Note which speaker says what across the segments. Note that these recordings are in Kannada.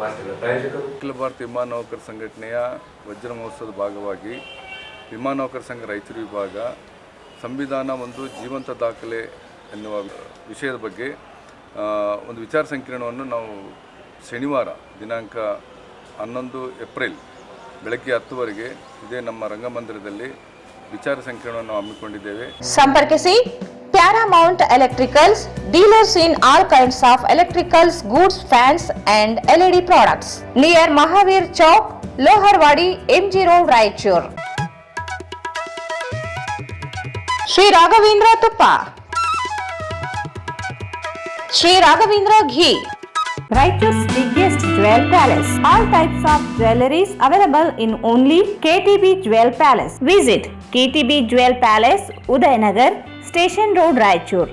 Speaker 1: ಅಖಿಲ ಭಾರತ ವಿಮಾನ ನೌಕರ ಸಂಘಟನೆಯ ವಜ್ರ ಮಹೋತ್ಸವದ ಭಾಗವಾಗಿ ವಿಮಾನ ನೌಕರ ಸಂಘ ರಾಯಚೂರು ವಿಭಾಗ ಸಂವಿಧಾನ ಒಂದು ಜೀವಂತ ದಾಖಲೆ ಎನ್ನುವ ವಿಷಯದ ಬಗ್ಗೆ ಒಂದು ವಿಚಾರ ಸಂಕಿರಣವನ್ನು ನಾವು ಶನಿವಾರ ದಿನಾಂಕ 11 ಏಪ್ರಿಲ್ ಬೆಳಗ್ಗೆ 10 ಇದೇ ನಮ್ಮ ರಂಗಮಂದಿರದಲ್ಲಿ ವಿಚಾರ ಸಂಕಿರಣವನ್ನು ಹಮ್ಮಿಕೊಂಡಿದ್ದೇವೆ.
Speaker 2: ಸಂಪರ್ಕಿಸಿ Paramount Electricals, dealers in all kinds of electricals, goods, fans and LED products. Near Mahavir Chowk, Loharwadi, MG Road, Raichur. Sri Raghavendra Tuppa, Sri Raghavendra Ghee. Raichur's biggest jewel palace. All types of jewelries available in only KTB Jewel Palace. Visit KTB Jewel Palace, Udayanagar, Station Road, Raichur.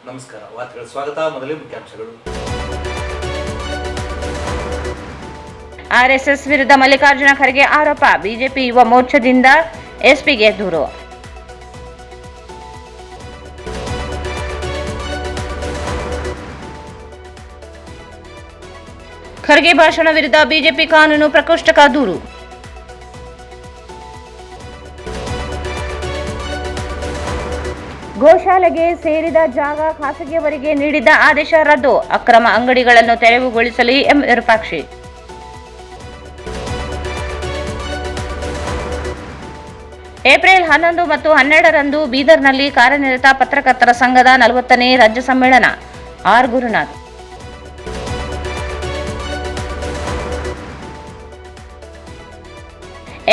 Speaker 3: ನಮಸ್ಕಾರ, ವಾರ್ತೆಗಳ ಸ್ವಾಗತ. ಮೊದಲೇ ಮುಖ್ಯಾಂಶಗಳು.
Speaker 2: ಆರ್ಎಸ್ಎಸ್ ವಿರುದ್ಧ ಮಲ್ಲಿಕಾರ್ಜುನ ಖರ್ಗೆ ಆರೋಪ. ಬಿಜೆಪಿ ಯುವ ಮೋರ್ಚಾದಿಂದ ಎಸ್ಪಿಗೆ ದೂರು. ಖರ್ಗೆ ಭಾಷಣ ವಿರುದ್ಧ ಬಿಜೆಪಿ ಕಾನೂನು ಪ್ರಕೋಷ್ಠಕ ದೂರು. ಗೋಶಾಲೆಗೆ ಸೇರಿದ ಜಾಗ ಖಾಸಗಿಯವರಿಗೆ ನೀಡಿದ್ದ ಆದೇಶ ರದ್ದು. ಅಕ್ರಮ ಅಂಗಡಿಗಳನ್ನು ತೆರವುಗೊಳಿಸಲಿ ಎಂ ವಿರೂಪಾಕ್ಷಿ. ಏಪ್ರಿಲ್ 11 ಮತ್ತು 12ರಂದು ಬೀದರ್ನಲ್ಲಿ ಕಾರ್ಯನಿರತ ಪತ್ರಕರ್ತರ ಸಂಘದ 40ನೇ ರಾಜ್ಯ ಸಮ್ಮೇಳನ. ಆರ್ ಗುರುನಾಥ್.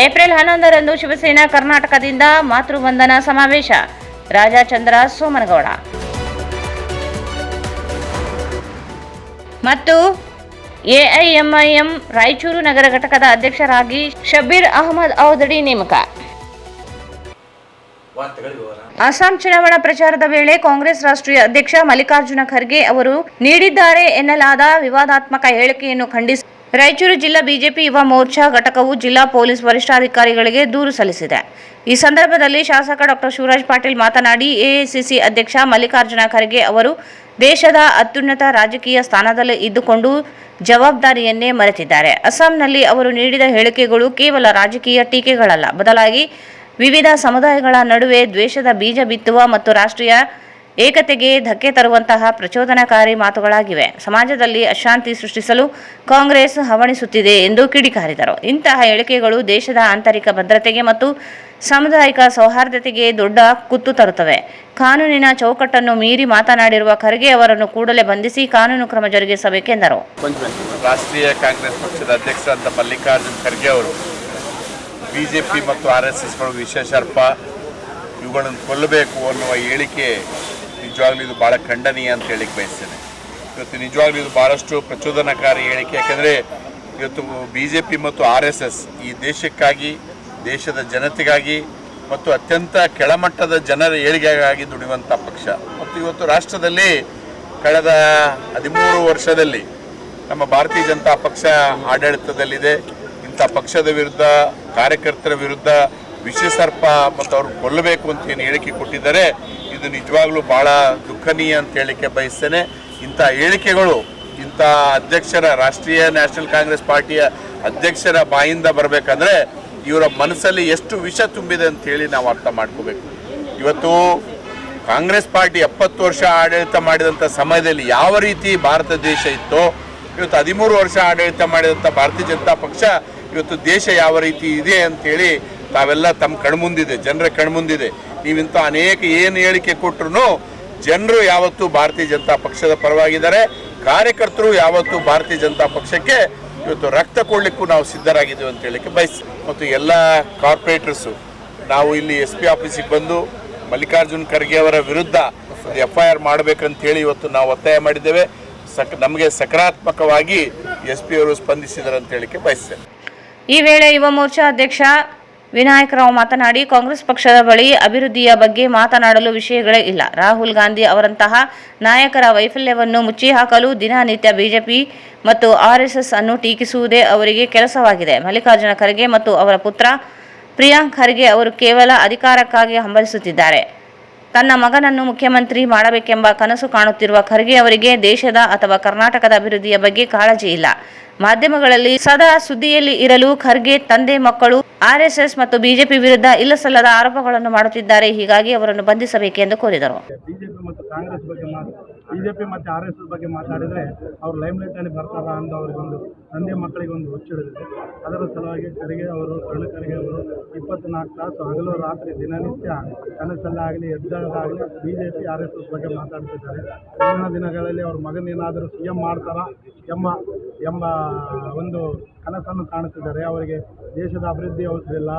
Speaker 2: ಏಪ್ರಿಲ್ 11ರಂದು ಶಿವಸೇನಾ ಕರ್ನಾಟಕದಿಂದ ಮಾತೃವಂದನಾ ಸಮಾವೇಶ. ರಾಜಚಂದ್ರ ಸೋಮನಗೌಡ ಮತ್ತು ಎಐಎಂಐಎಂ ರಾಯಚೂರು ನಗರ ಘಟಕದ ಅಧ್ಯಕ್ಷರಾಗಿ ಶಬೀರ್ ಅಹಮದ್ ಔದಡಿ ನೇಮಕ. ಅಸ್ಸಾಂ ಚುನಾವಣಾ ಪ್ರಚಾರದ ವೇಳೆ ಕಾಂಗ್ರೆಸ್ ರಾಷ್ಟ್ರೀಯ ಅಧ್ಯಕ್ಷ ಮಲ್ಲಿಕಾರ್ಜುನ ಖರ್ಗೆ ಅವರು ನೀಡಿದ್ದಾರೆ ಎನ್ನಲಾದ ವಿವಾದಾತ್ಮಕ ಹೇಳಿಕೆಯನ್ನು ಖಂಡಿಸಿ ರಾಯಚೂರು ಜಿಲ್ಲಾ ಬಿಜೆಪಿ ಯುವ ಮೋರ್ಚಾ ಘಟಕವು ಜಿಲ್ಲಾ ಪೊಲೀಸ್ ವರಿಷ್ಠಾಧಿಕಾರಿಗಳಿಗೆ ದೂರು ಸಲ್ಲಿಸಿದೆ. ಈ ಸಂದರ್ಭದಲ್ಲಿ ಶಾಸಕ ಡಾಕ್ಟರ್ ಶಿವರಾಜ್ ಪಾಟೀಲ್ ಮಾತನಾಡಿ, ಎಐಸಿಸಿ ಅಧ್ಯಕ್ಷ ಮಲ್ಲಿಕಾರ್ಜುನ ಖರ್ಗೆ ಅವರು ದೇಶದ ಅತ್ಯುನ್ನತ ರಾಜಕೀಯ ಸ್ಥಾನದಲ್ಲಿ ಇದ್ದುಕೊಂಡು ಜವಾಬ್ದಾರಿಯನ್ನೇ ಮರೆತಿದ್ದಾರೆ. ಅಸ್ಸಾಂನಲ್ಲಿ ಅವರು ನೀಡಿದ ಹೇಳಿಕೆಗಳು ಕೇವಲ ರಾಜಕೀಯ ಟೀಕೆಗಳಲ್ಲ, ಬದಲಾಗಿ ವಿವಿಧ ಸಮುದಾಯಗಳ ನಡುವೆ ದ್ವೇಷದ ಬೀಜ ಬಿತ್ತುವ ಮತ್ತು ರಾಷ್ಟ್ರೀಯ ಏಕತೆಗೆ ಧಕ್ಕೆ ತರುವಂತಹ ಪ್ರಚೋದನಕಾರಿ ಮಾತುಗಳಾಗಿವೆ. ಸಮಾಜದಲ್ಲಿ ಅಶಾಂತಿ ಸೃಷ್ಟಿಸಲು ಕಾಂಗ್ರೆಸ್ ಹವಣಿಸುತ್ತಿದೆ ಎಂದು ಕಿಡಿಕಾರಿದರು. ಇಂತಹ ಹೇಳಿಕೆಗಳು ದೇಶದ ಆಂತರಿಕ ಭದ್ರತೆಗೆ ಮತ್ತು ಸಾಮುದಾಯಿಕ ಸೌಹಾರ್ದತೆಗೆ ದೊಡ್ಡ ಕುತ್ತು ತರುತ್ತವೆ. ಕಾನೂನಿನ ಚೌಕಟ್ಟನ್ನು ಮೀರಿ ಮಾತನಾಡಿರುವ ಖರ್ಗೆ ಅವರನ್ನು ಕೂಡಲೇ ಬಂಧಿಸಿ ಕಾನೂನು ಕ್ರಮ ಜರುಗಿಸಬೇಕೆಂದರು.
Speaker 4: ರಾಷ್ಟ್ರೀಯ ಕಾಂಗ್ರೆಸ್ ಪಕ್ಷದ ಅಧ್ಯಕ್ಷರಾದ ಮಲ್ಲಿಕಾರ್ಜುನ್ ಖರ್ಗೆ ಅವರು ಬಿಜೆಪಿ ಮತ್ತು ಆರ್ಎಸ್ಎಸ್ಗಳು ವಿಶೇಷರ್ಪ ಇವುಗಳನ್ನು ಕೊಲ್ಲಬೇಕು ಅನ್ನುವ ಹೇಳಿಕೆ ನಿಜವಾಗ್ಲೂ ಇದು ಭಾಳ ಖಂಡನೀಯ ಅಂತ ಹೇಳಿಕ್ಕೆ ಬಯಸ್ತೇನೆ. ಇವತ್ತು ನಿಜವಾಗ್ಲೂ ಇದು ಭಾಳಷ್ಟು ಪ್ರಚೋದನಕಾರಿ ಹೇಳಿಕೆ. ಯಾಕೆಂದರೆ ಇವತ್ತು ಬಿಜೆಪಿ ಮತ್ತು ಆರ್ಎಸ್ಎಸ್ ಈ ದೇಶಕ್ಕಾಗಿ, ದೇಶದ ಜನತೆಗಾಗಿ ಮತ್ತು ಅತ್ಯಂತ ಕೆಳಮಟ್ಟದ ಜನರ ಏಳಿಗೆಗಾಗಿ ದುಡಿಯುವಂಥ ಪಕ್ಷ. ಮತ್ತು ಇವತ್ತು ರಾಷ್ಟ್ರದಲ್ಲಿ ಕಳೆದ 13 ವರ್ಷದಲ್ಲಿ ನಮ್ಮ ಭಾರತೀಯ ಜನತಾ ಪಕ್ಷ ಆಡಳಿತದಲ್ಲಿದೆ. ಇಂಥ ಪಕ್ಷದ ವಿರುದ್ಧ, ಕಾರ್ಯಕರ್ತರ ವಿರುದ್ಧ ವಿಷಸರ್ಪ ಮತ್ತು ಅವರು ಕೊಲ್ಲಬೇಕು ಅಂತ ಏನು ಹೇಳಿಕೆ ಕೊಟ್ಟಿದ್ದಾರೆ, ಇದು ನಿಜವಾಗ್ಲೂ ಭಾಳ ದುಃಖನೀಯ ಅಂತ ಹೇಳಿಕೆ ಬಯಸ್ತೇನೆ. ಇಂಥ ಹೇಳಿಕೆಗಳು ಇಂಥ ಅಧ್ಯಕ್ಷರ, ರಾಷ್ಟ್ರೀಯ ನ್ಯಾಷನಲ್ ಕಾಂಗ್ರೆಸ್ ಪಾರ್ಟಿಯ ಅಧ್ಯಕ್ಷರ ಬಾಯಿಂದ ಬರಬೇಕಂದ್ರೆ ಇವರ ಮನಸ್ಸಲ್ಲಿ ಎಷ್ಟು ವಿಷ ತುಂಬಿದೆ ಅಂತ ಹೇಳಿ ನಾವು ಅರ್ಥ ಮಾಡ್ಕೋಬೇಕು. ಇವತ್ತು ಕಾಂಗ್ರೆಸ್ ಪಾರ್ಟಿ 70 ವರ್ಷ ಆಡಳಿತ ಮಾಡಿದಂಥ ಸಮಯದಲ್ಲಿ ಯಾವ ರೀತಿ ಭಾರತ ದೇಶ ಇತ್ತೋ, ಇವತ್ತು 13 ವರ್ಷ ಆಡಳಿತ ಮಾಡಿದಂಥ ಭಾರತೀಯ ಜನತಾ ಪಕ್ಷ ಇವತ್ತು ದೇಶ ಯಾವ ರೀತಿ ಇದೆ ಅಂಥೇಳಿ ತಾವೆಲ್ಲ ತಮ್ಮ ಕಣ್ಮುಂದಿದೆ, ಜನರ ಕಣ್ಮುಂದಿದೆ. ನೀವಿಂಥ ಅನೇಕ ಏನು ಹೇಳಿಕೆ ಕೊಟ್ಟರು ಜನರು ಯಾವತ್ತೂ ಭಾರತೀಯ ಜನತಾ ಪಕ್ಷದ ಪರವಾಗಿದ್ದಾರೆ. ಕಾರ್ಯಕರ್ತರು ಯಾವತ್ತೂ ಭಾರತೀಯ ಜನತಾ ಪಕ್ಷಕ್ಕೆ ಇವತ್ತು ರಕ್ತ ಕೊಡಲಿಕ್ಕೂ ನಾವು ಸಿದ್ಧರಾಗಿದ್ದೀವಿ ಅಂತ ಹೇಳಿಕ್ಕೆ ಬಯಸ್ತೀವಿ. ಮತ್ತು ಎಲ್ಲ ಕಾರ್ಪೊರೇಟರ್ಸು ನಾವು ಇಲ್ಲಿ SP ಆಫೀಸಿಗೆ ಬಂದು ಮಲ್ಲಿಕಾರ್ಜುನ್ ಖರ್ಗೆ ಅವರ ವಿರುದ್ಧ ಒಂದು FIR ಮಾಡಬೇಕಂತೇಳಿ ಇವತ್ತು ನಾವು ಒತ್ತಾಯ ಮಾಡಿದ್ದೇವೆ. ನಮಗೆ ಸಕಾರಾತ್ಮಕವಾಗಿ SP ಅವರು ಸ್ಪಂದಿಸಿದ್ದಾರೆ ಅಂತ ಹೇಳಿಕ್ಕೆ ಬಯಸ್ತೇನೆ.
Speaker 2: ಈ ವೇಳೆ ಯುವ ಮೋರ್ಚಾ ಅಧ್ಯಕ್ಷ ವಿನಾಯಕರಾವ್ ಮಾತನಾಡಿ, ಕಾಂಗ್ರೆಸ್ ಪಕ್ಷದ ಬಳಿ ಅಭಿವೃದ್ಧಿಯ ಬಗ್ಗೆ ಮಾತನಾಡಲು ವಿಷಯಗಳೇ ಇಲ್ಲ. ರಾಹುಲ್ ಗಾಂಧಿ ಅವರಂತಹ ನಾಯಕರ ವೈಫಲ್ಯವನ್ನು ಮುಚ್ಚಿಹಾಕಲು ದಿನನಿತ್ಯ ಬಿಜೆಪಿ ಮತ್ತು ಆರ್ಎಸ್ಎಸ್ ಅನ್ನು ಟೀಕಿಸುವುದೇ ಅವರಿಗೆ ಕೆಲಸವಾಗಿದೆ. ಮಲ್ಲಿಕಾರ್ಜುನ ಖರ್ಗೆ ಮತ್ತು ಅವರ ಪುತ್ರ ಪ್ರಿಯಾಂಕ್ ಖರ್ಗೆ ಅವರು ಕೇವಲ ಅಧಿಕಾರಕ್ಕಾಗಿ ಹಂಬಲಿಸುತ್ತಿದ್ದಾರೆ. ತನ್ನ ಮಗನನ್ನು ಮುಖ್ಯಮಂತ್ರಿ ಮಾಡಬೇಕೆಂಬ ಕನಸು ಕಾಣುತ್ತಿರುವ ಖರ್ಗೆ ಅವರಿಗೆ ದೇಶದ ಅಥವಾ ಕರ್ನಾಟಕದ ಅಭಿವೃದ್ಧಿಯ ಬಗ್ಗೆ ಕಾಳಜಿ ಇಲ್ಲ. ಮಾಧ್ಯಮಗಳಲ್ಲಿ ಸದಾ ಸುದ್ದಿಯಲ್ಲಿ ಇರಲು ಖರ್ಗೆ ತಂದೆ ಮಕ್ಕಳು ಆರ್ಎಸ್ಎಸ್ ಮತ್ತು ಬಿಜೆಪಿ ವಿರುದ್ಧ ಇಲ್ಲಸಲ್ಲದ ಆರೋಪಗಳನ್ನು ಮಾಡುತ್ತಿದ್ದಾರೆ. ಹೀಗಾಗಿ ಅವರನ್ನು ಬಂಧಿಸಬೇಕೆಂದು ಕೋರಿದರು.
Speaker 5: ಬಿಜೆಪಿ ಮತ್ತು ಆರ್ಎಸ್ಎಸ್ ಬಗ್ಗೆ ಮಾತಾಡಿದರೆ ಅವರು ಲೈಮ್ಲೈಟ್ ಅಲ್ಲಿ ಬರ್ತಾರ ಅಂತ ಅವರಿಗೊಂದು ತಂದೆ ಮಕ್ಕಳಿಗೆ ಒಂದು ಹುಚ್ಚಿಡಿದೆ. ಅದರ ಸಲುವಾಗಿ ಖರ್ಗೆ ಅವರು ಖರ್ಗೆ ಅವರು 24 ತಾಸು ಹಗಲು ರಾತ್ರಿ ದಿನನಿತ್ಯ ಕನಸಲ್ಲಾಗಲಿ ಎದ್ದಾಗಲಿ ಬಿಜೆಪಿ ಆರ್ಎಸ್ಎಸ್ ಬಗ್ಗೆ ಮಾತಾಡ್ತಿದ್ದಾರೆ. ಮುಂದಿನ ದಿನಗಳಲ್ಲಿ ಅವ್ರ ಮಗನೇನಾದರೂ CM ಮಾಡ್ತಾರ ಎಂಬ ಒಂದು ಕನಸನ್ನು ಕಾಣುತ್ತಿದ್ದಾರೆ. ಅವರಿಗೆ ದೇಶದ ಅಭಿವೃದ್ಧಿ ಅವಸರಿಲ್ಲ,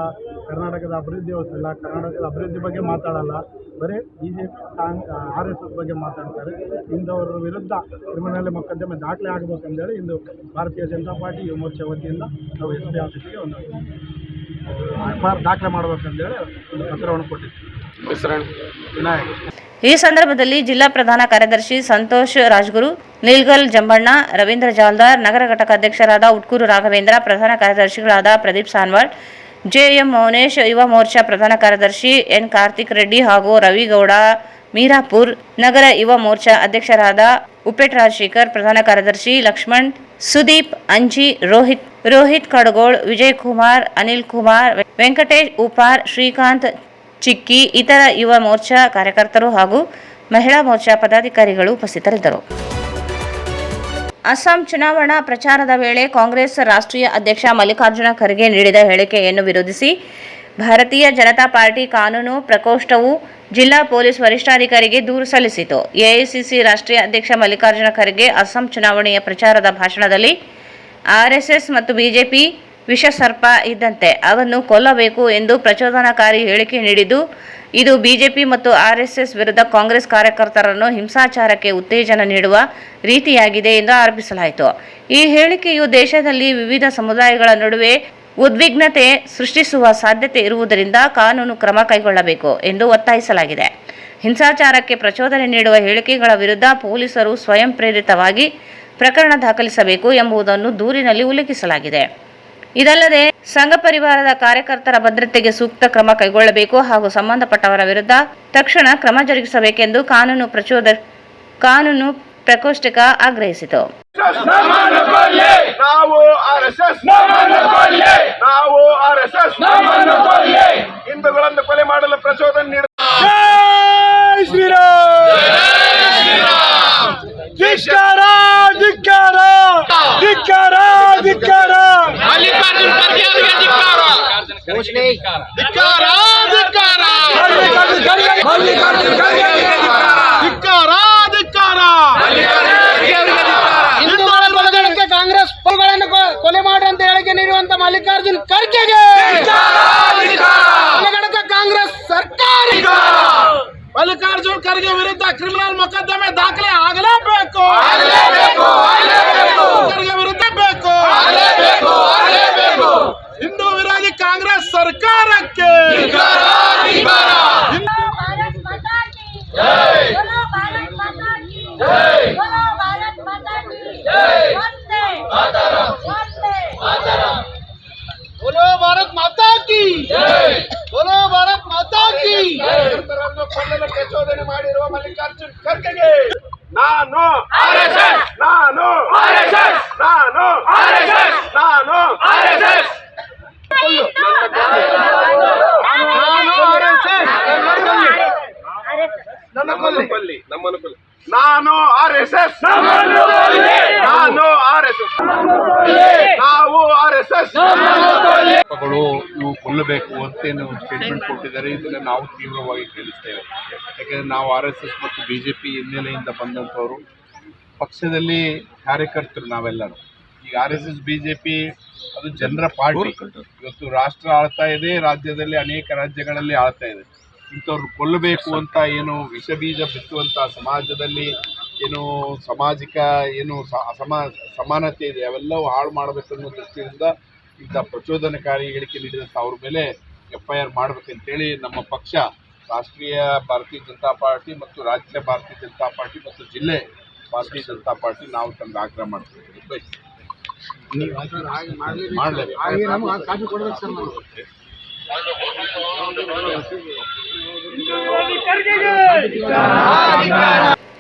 Speaker 5: ಕರ್ನಾಟಕದ ಅಭಿವೃದ್ಧಿ ಅವಸರಿಲ್ಲ, ಕರ್ನಾಟಕದ ಅಭಿವೃದ್ಧಿ ಬಗ್ಗೆ ಮಾತಾಡಲ್ಲ, ಬರೀ ಬಿಜೆಪಿ ಆರ್ಎಸ್ಎಸ್ ಬಗ್ಗೆ ಮಾತಾಡ್ತಾರೆ. ಇಂಥವ್ರ ವಿರುದ್ಧ ಕ್ರಿಮಿನಲ್ ಮೊಕದ್ದಮೆ ದಾಖಲೆ ಆಗಬೇಕಂತೇಳಿ ಇಂದು ಭಾರತೀಯ ಜನತಾ ಪಾರ್ಟಿ ಯುವ ಮೋರ್ಚಾ ವತಿಯಿಂದ ನಾವು SP ಆಫೀಸಿಗೆ ಒಂದು FIR ದಾಖಲೆ ಮಾಡಬೇಕಂತೇಳಿ ಒಂದು ಪತ್ರವನ್ನು ಕೊಟ್ಟಿದ್ದೀವಿ. ವಿನಾಯಕ್.
Speaker 2: ಈ ಸಂದರ್ಭದಲ್ಲಿ ಜಿಲ್ಲಾ ಪ್ರಧಾನ ಕಾರ್ಯದರ್ಶಿ ಸಂತೋಷ್ ರಾಜ್ಗುರು, ನೀಲ್ಗಲ್ ಜಂಬಣ್ಣ, ರವೀಂದ್ರ ಜಾಲ್ದಾರ್, ನಗರ ಘಟಕ ಅಧ್ಯಕ್ಷರಾದ ಉಟ್ಕೂರು ರಾಘವೇಂದ್ರ, ಪ್ರಧಾನ ಕಾರ್ಯದರ್ಶಿಗಳಾದ ಪ್ರದೀಪ್ ಸಾನ್ವಾಡ್, JM ಮೌನೇಶ್, ಯುವ ಮೋರ್ಚಾ ಪ್ರಧಾನ ಕಾರ್ಯದರ್ಶಿ N ಕಾರ್ತಿಕ್ ರೆಡ್ಡಿ ಹಾಗೂ ರವಿಗೌಡ ಮೀರಾಪುರ್, ನಗರ ಯುವ ಮೋರ್ಚಾ ಅಧ್ಯಕ್ಷರಾದ ಉಪೇಟ್ ರಾಜಶೇಖರ್, ಪ್ರಧಾನ ಕಾರ್ಯದರ್ಶಿ ಲಕ್ಷ್ಮಣ್, ಸುದೀಪ್, ಅಂಜಿ, ರೋಹಿತ್ ಕಡಗೋಳ್, ವಿಜಯ್ ಕುಮಾರ್, ಅನಿಲ್ ಕುಮಾರ್, ವೆಂಕಟೇಶ್ ಉಪಾರ್, ಶ್ರೀಕಾಂತ್ ಚಿಕ್ಕಿ, ಇತರ ಯುವ ಮೋರ್ಚಾ ಕಾರ್ಯಕರ್ತರು ಹಾಗೂ ಮಹಿಳಾ ಮೋರ್ಚಾ ಪದಾಧಿಕಾರಿಗಳು ಉಪಸ್ಥಿತರಿದ್ದರು. ಅಸ್ಸಾಂ ಚುನಾವಣಾ ಪ್ರಚಾರದ ವೇಳೆ ಕಾಂಗ್ರೆಸ್ ರಾಷ್ಟ್ರೀಯ ಅಧ್ಯಕ್ಷ ಮಲ್ಲಿಕಾರ್ಜುನ ಖರ್ಗೆ ನೀಡಿದ ಹೇಳಿಕೆಯನ್ನು ವಿರೋಧಿಸಿ ಭಾರತೀಯ ಜನತಾ ಪಾರ್ಟಿ ಕಾನೂನು ಪ್ರಕೋಷ್ಠವು ಜಿಲ್ಲಾ ಪೊಲೀಸ್ ವರಿಷ್ಠಾಧಿಕಾರಿಗೆ ದೂರು ಸಲ್ಲಿಸಿತು. ಎಐಸಿಸಿ ರಾಷ್ಟ್ರೀಯ ಅಧ್ಯಕ್ಷ ಮಲ್ಲಿಕಾರ್ಜುನ ಖರ್ಗೆ ಅಸ್ಸಾಂ ಚುನಾವಣೆಯ ಪ್ರಚಾರದ ಭಾಷಣದಲ್ಲಿ ಆರ್ಎಸ್ಎಸ್ ಮತ್ತು ಬಿಜೆಪಿ ವಿಷಸರ್ಪ ಇದ್ದಂತೆ, ಅವನ್ನು ಕೊಲ್ಲಬೇಕು ಎಂದು ಪ್ರಚೋದನಾಕಾರಿ ಹೇಳಿಕೆ ನೀಡಿದ್ದು, ಇದು ಬಿಜೆಪಿ ಮತ್ತು ಆರ್ಎಸ್ಎಸ್ ವಿರುದ್ಧ ಕಾಂಗ್ರೆಸ್ ಕಾರ್ಯಕರ್ತರನ್ನು ಹಿಂಸಾಚಾರಕ್ಕೆ ಉತ್ತೇಜನ ನೀಡುವ ರೀತಿಯಾಗಿದೆ ಎಂದು ಆರೋಪಿಸಲಾಯಿತು. ಈ ಹೇಳಿಕೆಯು ದೇಶದಲ್ಲಿ ವಿವಿಧ ಸಮುದಾಯಗಳ ನಡುವೆ ಉದ್ವಿಗ್ನತೆ ಸೃಷ್ಟಿಸುವ ಸಾಧ್ಯತೆ ಇರುವುದರಿಂದ ಕಾನೂನು ಕ್ರಮ ಕೈಗೊಳ್ಳಬೇಕು ಎಂದು ಒತ್ತಾಯಿಸಲಾಗಿದೆ. ಹಿಂಸಾಚಾರಕ್ಕೆ ಪ್ರಚೋದನೆ ನೀಡುವ ಹೇಳಿಕೆಗಳ ವಿರುದ್ಧ ಪೊಲೀಸರು ಸ್ವಯಂ ಪ್ರೇರಿತವಾಗಿ ಪ್ರಕರಣ ದಾಖಲಿಸಬೇಕು ಎಂಬುದನ್ನು ದೂರಿನಲ್ಲಿ ಉಲ್ಲೇಖಿಸಲಾಗಿದೆ. ಇದಲ್ಲದೆ ಸಂಘ ಪರಿವಾರದ ಕಾರ್ಯಕರ್ತರ ಭದ್ರತೆಗೆ ಸೂಕ್ತ ಕ್ರಮ ಕೈಗೊಳ್ಳಬೇಕು ಹಾಗೂ ಸಂಬಂಧಪಟ್ಟವರ ವಿರುದ್ಧ ತಕ್ಷಣ ಕ್ರಮ ಜರುಗಿಸಬೇಕೆಂದು ಕಾನೂನು ಪ್ರಕೋಷ್ಠ ಆಗ್ರಹಿಸಿತು.
Speaker 6: ಹಿಂದೂಗಳನ್ನು ಕೊಲೆ ಮಾಡಲು ಪ್ರಚೋದನೆ ನೀಡುವ ಕಾಂಗ್ರೆಸ್ ಕೊಲೆ ಮಾಡಿ ಅಂತ ಹೇಳಿಕೆ ನೀಡುವಂತ ಮಲ್ಲಿಕಾರ್ಜುನ್ ಖರ್ಗೆಗೆ ಕಾಂಗ್ರೆಸ್ ಸರ್ಕಾರ ಮಲ್ಲಿಕಾರ್ಜುನ್ ಖರ್ಗೆ ವಿರುದ್ಧ ಕ್ರಿಮಿನಲ್ ಮೊಕದ್ದಮೆ ದಾಖಲೆ ಆಗಲೇಬೇಕು. ಖರ್ಗೆ ವಿರುದ್ಧ ಬೇಕು. ಹಿಂದೂ ವಿರೋಧಿ ಕಾಂಗ್ರೆಸ್ ಸರ್ಕಾರಕ್ಕೆ बोलो भारत माता की बोलो भारत माता की ಕೊಲ್ಲಲು ಪ್ರಚೋದನೆ ಮಾಡಿರುವ ಮಲ್ಲಿಕಾರ್ಜುನ್ ಖರ್ಗೆಗೆ ನಾನು ಆರ್ಎಸ್ಎಸ್ ನಾನು ಆರ್ಎಸ್ಎಸ್ ನಾನು ಆರ್ಎಸ್ಎಸ್ ನಾನು ಆರ್ಎಸ್ಎಸ್ ನನ್ನ ಕೊಲ್ಲಿ ನಮ್ಮನ್ನು ಕೊಲ್ಲಿ ನಾನು ಆರ್ಎಸ್ಎಸ್ ನಾನು ಆರ್ಎಸ್ಎಸ್ ನಾವು ಆರ್ಎಸ್ಎಸ್
Speaker 4: ಇವು ಕೊಲ್ಲಬೇಕು ಅಂತೇನು ಸ್ಟೇಟ್ಮೆಂಟ್ ಕೊಟ್ಟಿದ್ದಾರೆ. ಇದನ್ನು ನಾವು ತೀವ್ರವಾಗಿ ಖಂಡಿಸ್ತೇವೆ. ಯಾಕೆಂದರೆ ನಾವು RSS ಮತ್ತು BJP ಹಿನ್ನೆಲೆಯಿಂದ ಬಂದಂಥವರು, ಪಕ್ಷದಲ್ಲಿ ಕಾರ್ಯಕರ್ತರು ನಾವೆಲ್ಲರೂ. ಈಗ RSS BJP ಅದು ಜನರ ಪಾರ್ಟಿ. ಇವತ್ತು ರಾಷ್ಟ್ರ ಆಳ್ತಾ ಇದೆ, ರಾಜ್ಯದಲ್ಲಿ ಅನೇಕ ರಾಜ್ಯಗಳಲ್ಲಿ ಆಳ್ತಾ ಇದೆ. ಇಂಥವ್ರು ಕೊಲ್ಲಬೇಕು ಅಂತ ಏನು ವಿಷ ಬೀಜ ಬಿತ್ತುವಂಥ ಸಮಾಜದಲ್ಲಿ ಏನು ಸಾಮಾಜಿಕ ಏನು ಸಮಾನತೆ ಇದೆ ಅವೆಲ್ಲವೂ ಹಾಳು ಮಾಡಬೇಕು ಅನ್ನೋ ದೃಷ್ಟಿಯಿಂದ ಇಂಥ ಪ್ರಚೋದನಕಾರಿ ಹೇಳಿಕೆ ನೀಡಿದಂಥ ಅವ್ರ ಮೇಲೆ FIR ಮಾಡಬೇಕಂತೇಳಿ ನಮ್ಮ ಪಕ್ಷ ರಾಷ್ಟ್ರೀಯ ಭಾರತೀಯ ಜನತಾ ಪಾರ್ಟಿ ಮತ್ತು ರಾಜ್ಯ ಭಾರತೀಯ ಜನತಾ ಪಾರ್ಟಿ ಮತ್ತು ಜಿಲ್ಲೆ ಭಾರತೀಯ ಜನತಾ ಪಾರ್ಟಿ ನಾವು ತಂದು ಆಗ್ರಹ ಮಾಡ್ತೀವಿ.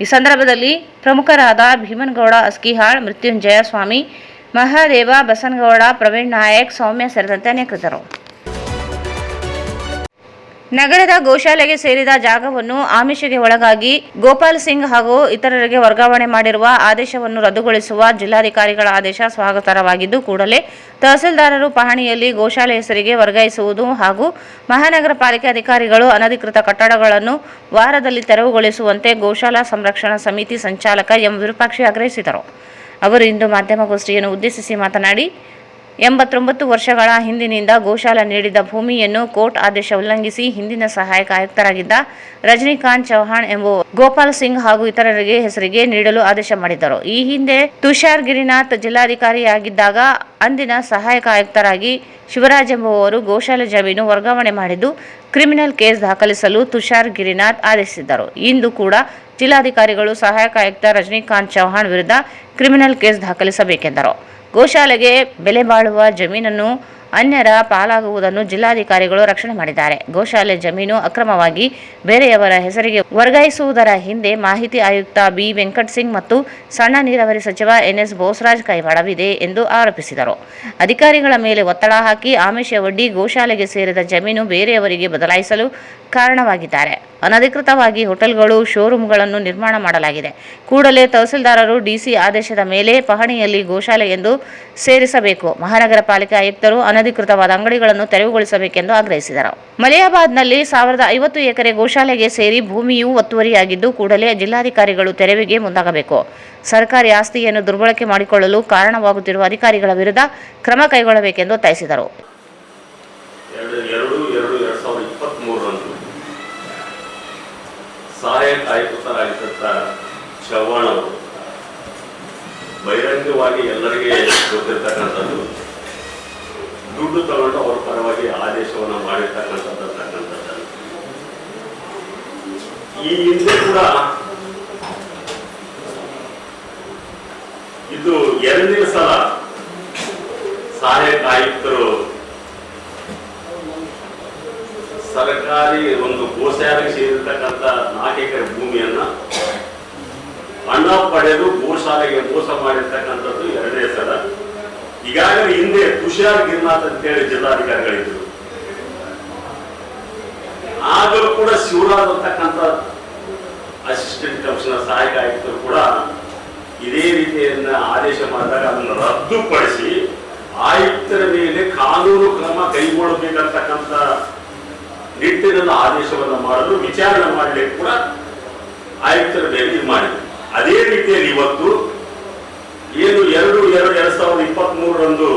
Speaker 2: ಈ ಸಂದರ್ಭದಲ್ಲಿ ಪ್ರಮುಖರಾದ ಭೀಮನಗೌಡ ಅಸ್ಕಿಹಾಳ್, ಮೃತ್ಯುಂಜಯ ಸ್ವಾಮಿ, ಮಹಾದೇವ ಬಸನಗೌಡ, ಪ್ರವೀಣ್ ನಾಯಕ್, ಸೌಮ್ಯ ಸೇರಿದಂತೆ ಅನೇಕರಿದ್ದರು. ನಗರದ ಗೋಶಾಲೆಗೆ ಸೇರಿದ ಜಾಗವನ್ನು ಆಮಿಷಗೆ ಒಳಗಾಗಿ ಗೋಪಾಲ್ ಸಿಂಗ್ ಹಾಗೂ ಇತರರಿಗೆ ವರ್ಗಾವಣೆ ಮಾಡಿರುವ ಆದೇಶವನ್ನು ರದ್ದುಗೊಳಿಸುವ ಜಿಲ್ಲಾಧಿಕಾರಿಗಳ ಆದೇಶ ಸ್ವಾಗತಾರ್ಹವಾಗಿದ್ದು, ಕೂಡಲೇ ತಹಸೀಲ್ದಾರರು ಪಹಣಿಯಲ್ಲಿ ಗೋಶಾಲೆ ಹೆಸರಿಗೆ ವರ್ಗಾಯಿಸುವುದು ಹಾಗೂ ಮಹಾನಗರ ಪಾಲಿಕೆ ಅಧಿಕಾರಿಗಳು ಅನಧಿಕೃತ ಕಟ್ಟಡಗಳನ್ನು ವಾರದಲ್ಲಿ ತೆರವುಗೊಳಿಸುವಂತೆ ಗೋಶಾಲಾ ಸಂರಕ್ಷಣಾ ಸಮಿತಿ ಸಂಚಾಲಕ ಎಂ ವಿರೂಪಾಕ್ಷಿ ಆಗ್ರಹಿಸಿದರು. ಅವರು ಇಂದು ಮಾಧ್ಯಮಗೋಷ್ಠಿಯನ್ನು ಉದ್ದೇಶಿಸಿ ಮಾತನಾಡಿ, 89 ವರ್ಷಗಳ ಹಿಂದಿನಿಂದ ಗೋಶಾಲಾ ನೀಡಿದ್ದ ಭೂಮಿಯನ್ನು ಕೋರ್ಟ್ ಆದೇಶ ಉಲ್ಲಂಘಿಸಿ ಹಿಂದಿನ ಸಹಾಯಕ ಆಯುಕ್ತರಾಗಿದ್ದ ರಜನಿಕಾಂತ್ ಚೌಹಾಣ್ ಎಂಬುವ ಗೋಪಾಲ್ ಸಿಂಗ್ ಹಾಗೂ ಇತರರಿಗೆ ಹೆಸರಿಗೆ ನೀಡಲು ಆದೇಶ ಮಾಡಿದ್ದರು. ಈ ಹಿಂದೆ ತುಷಾರ್ ಗಿರಿನಾಥ್ ಜಿಲ್ಲಾಧಿಕಾರಿಯಾಗಿದ್ದಾಗ ಅಂದಿನ ಸಹಾಯಕ ಆಯುಕ್ತರಾಗಿ ಶಿವರಾಜ್ ಎಂಬುವವರು ಗೋಶಾಲೆ ಜಮೀನು ವರ್ಗಾವಣೆ ಮಾಡಿದ್ದು ಕ್ರಿಮಿನಲ್ ಕೇಸ್ ದಾಖಲಿಸಲು ತುಷಾರ್ ಗಿರಿನಾಥ್ ಆದೇಶಿಸಿದ್ದರು. ಇಂದು ಕೂಡ ಜಿಲ್ಲಾಧಿಕಾರಿಗಳು ಸಹಾಯಕ ಆಯುಕ್ತ ರಜನಿಕಾಂತ್ ಚೌಹಾಣ್ ವಿರುದ್ಧ ಕ್ರಿಮಿನಲ್ ಕೇಸ್ ದಾಖಲಿಸಬೇಕೆಂದರು. ಗೋಶಾಲೆಗೆ ಬೆಲೆ ಬಾಳುವ ಜಮೀನನ್ನು ಅನ್ಯರ ಪಾಲಾಗುವುದನ್ನು ಜಿಲ್ಲಾಧಿಕಾರಿಗಳು ರಕ್ಷಣೆ ಮಾಡಿದ್ದಾರೆ. ಗೋಶಾಲೆ ಜಮೀನು ಅಕ್ರಮವಾಗಿ ಬೇರೆಯವರ ಹೆಸರಿಗೆ ವರ್ಗಾಯಿಸುವುದರ ಹಿಂದೆ ಮಾಹಿತಿ ಆಯುಕ್ತ ಬಿ ವೆಂಕಟ್ ಸಿಂಗ್ ಮತ್ತು ಸಣ್ಣ ನೀರಾವರಿ ಸಚಿವ NS ಬೋಸರಾಜ್ ಕೈವಾಡವಿದೆ ಎಂದು ಆರೋಪಿಸಿದರು. ಅಧಿಕಾರಿಗಳ ಮೇಲೆ ಒತ್ತಡ ಹಾಕಿ ಆಮಿಷ ಒಡ್ಡಿ ಗೋಶಾಲೆಗೆ ಸೇರಿದ ಜಮೀನು ಬೇರೆಯವರಿಗೆ ಬದಲಾಯಿಸಲು ಕಾರಣವಾಗಿದ್ದಾರೆ. ಅನಧಿಕೃತವಾಗಿ ಹೋಟೆಲ್ಗಳು, ಶೋರೂಮ್ಗಳನ್ನು ನಿರ್ಮಾಣ ಮಾಡಲಾಗಿದೆ. ಕೂಡಲೇ ತಹಸೀಲ್ದಾರರು DC ಆದೇಶದ ಮೇಲೆ ಪಹಣಿಯಲ್ಲಿ ಗೋಶಾಲೆ ಎಂದು ಸೇರಿಸಬೇಕು. ಮಹಾನಗರ ಪಾಲಿಕೆ ಆಯುಕ್ತರು ಅನಧಿಕೃತವಾದ ಅಂಗಡಿಗಳನ್ನು ತೆರವುಗೊಳಿಸಬೇಕೆಂದು ಆಗ್ರಹಿಸಿದರು. ಮಲಿಯಾಬಾದ್ನಲ್ಲಿ 1050 ಎಕರೆ ಗೋಶಾಲೆಗೆ ಸೇರಿ ಭೂಮಿಯೂ ಒತ್ತುವರಿಯಾಗಿದ್ದು, ಕೂಡಲೇ ಜಿಲ್ಲಾಧಿಕಾರಿಗಳು ತೆರವಿಗೆ ಮುಂದಾಗಬೇಕು. ಸರ್ಕಾರಿ ಆಸ್ತಿಯನ್ನು ದುರ್ಬಳಕೆ ಮಾಡಿಕೊಳ್ಳಲು ಕಾರಣವಾಗುತ್ತಿರುವ ಅಧಿಕಾರಿಗಳ ವಿರುದ್ಧ ಕ್ರಮ ಕೈಗೊಳ್ಳಬೇಕೆಂದು ಒತ್ತಾಯಿಸಿದರು.
Speaker 7: 2/2/2023 ಸಹಾಯಕ ಆಯುಕ್ತರಾಗಿದ್ದಂಥ ಚವ್ಹಾಣ್ ಅವರು ಬಹಿರಂಗವಾಗಿ ಎಲ್ಲರಿಗೆ ಗೊತ್ತಿರ್ತಕ್ಕಂಥದ್ದು ದುಡ್ಡು ತಗೊಂಡು ಅವರ ಪರವಾಗಿ ಆದೇಶವನ್ನು ಮಾಡಿರ್ತಕ್ಕಂಥದ್ದು. ಈ ಹಿಂದೆ ಕೂಡ ಇದು 2ನೇ ಸಲ ಸಹಾಯಕ ಆಯುಕ್ತರು ಸರ್ಕಾರಿ ಒಂದು ಗೋಶಾಲೆಗೆ ಸೇರಿರ್ತಕ್ಕಂಥ 4 ಎಕರೆ ಭೂಮಿಯನ್ನ ಹಣ ಪಡೆದು ಗೋಶಾಲೆಗೆ ಮೋಸ ಮಾಡಿರ್ತಕ್ಕಂಥದ್ದು 2ನೇ ಸಲ. ಈಗಾಗಲೇ ಹಿಂದೆ ತುಷಾರ್ ಗಿರಿನಾಥ್ ಅಂತೇಳಿ ಜಿಲ್ಲಾಧಿಕಾರಿಗಳಿದ್ರು. ಆಗಲೂ ಕೂಡ ಶಿವರಾಜ್ ಅಂತಕ್ಕಂಥ ಅಸಿಸ್ಟೆಂಟ್ ಕಮಿಷನರ್ ಸಹಾಯಕ ಆಯುಕ್ತರು ಕೂಡ ಇದೇ ರೀತಿಯನ್ನ ಆದೇಶ ಮಾಡಿದಾಗ ಅದನ್ನು ರದ್ದುಪಡಿಸಿ ಆಯುಕ್ತರ ಮೇಲೆ ಕಾನೂನು ಕ್ರಮ ಕೈಗೊಳ್ಳಬೇಕಂತಕ್ಕಂಥ ನಿಟ್ಟಿನಲ್ಲಿ ಆದೇಶವನ್ನು ಮಾಡಲು ವಿಚಾರಣೆ ಮಾಡಲಿಕ್ಕೆ ಕೂಡ ಆಯುಕ್ತರ ಮೇಲೆ ಇದು ಮಾಡಿದ್ರು. ಅದೇ ರೀತಿಯಲ್ಲಿ ಇವತ್ತು ಏನು 2/2/2023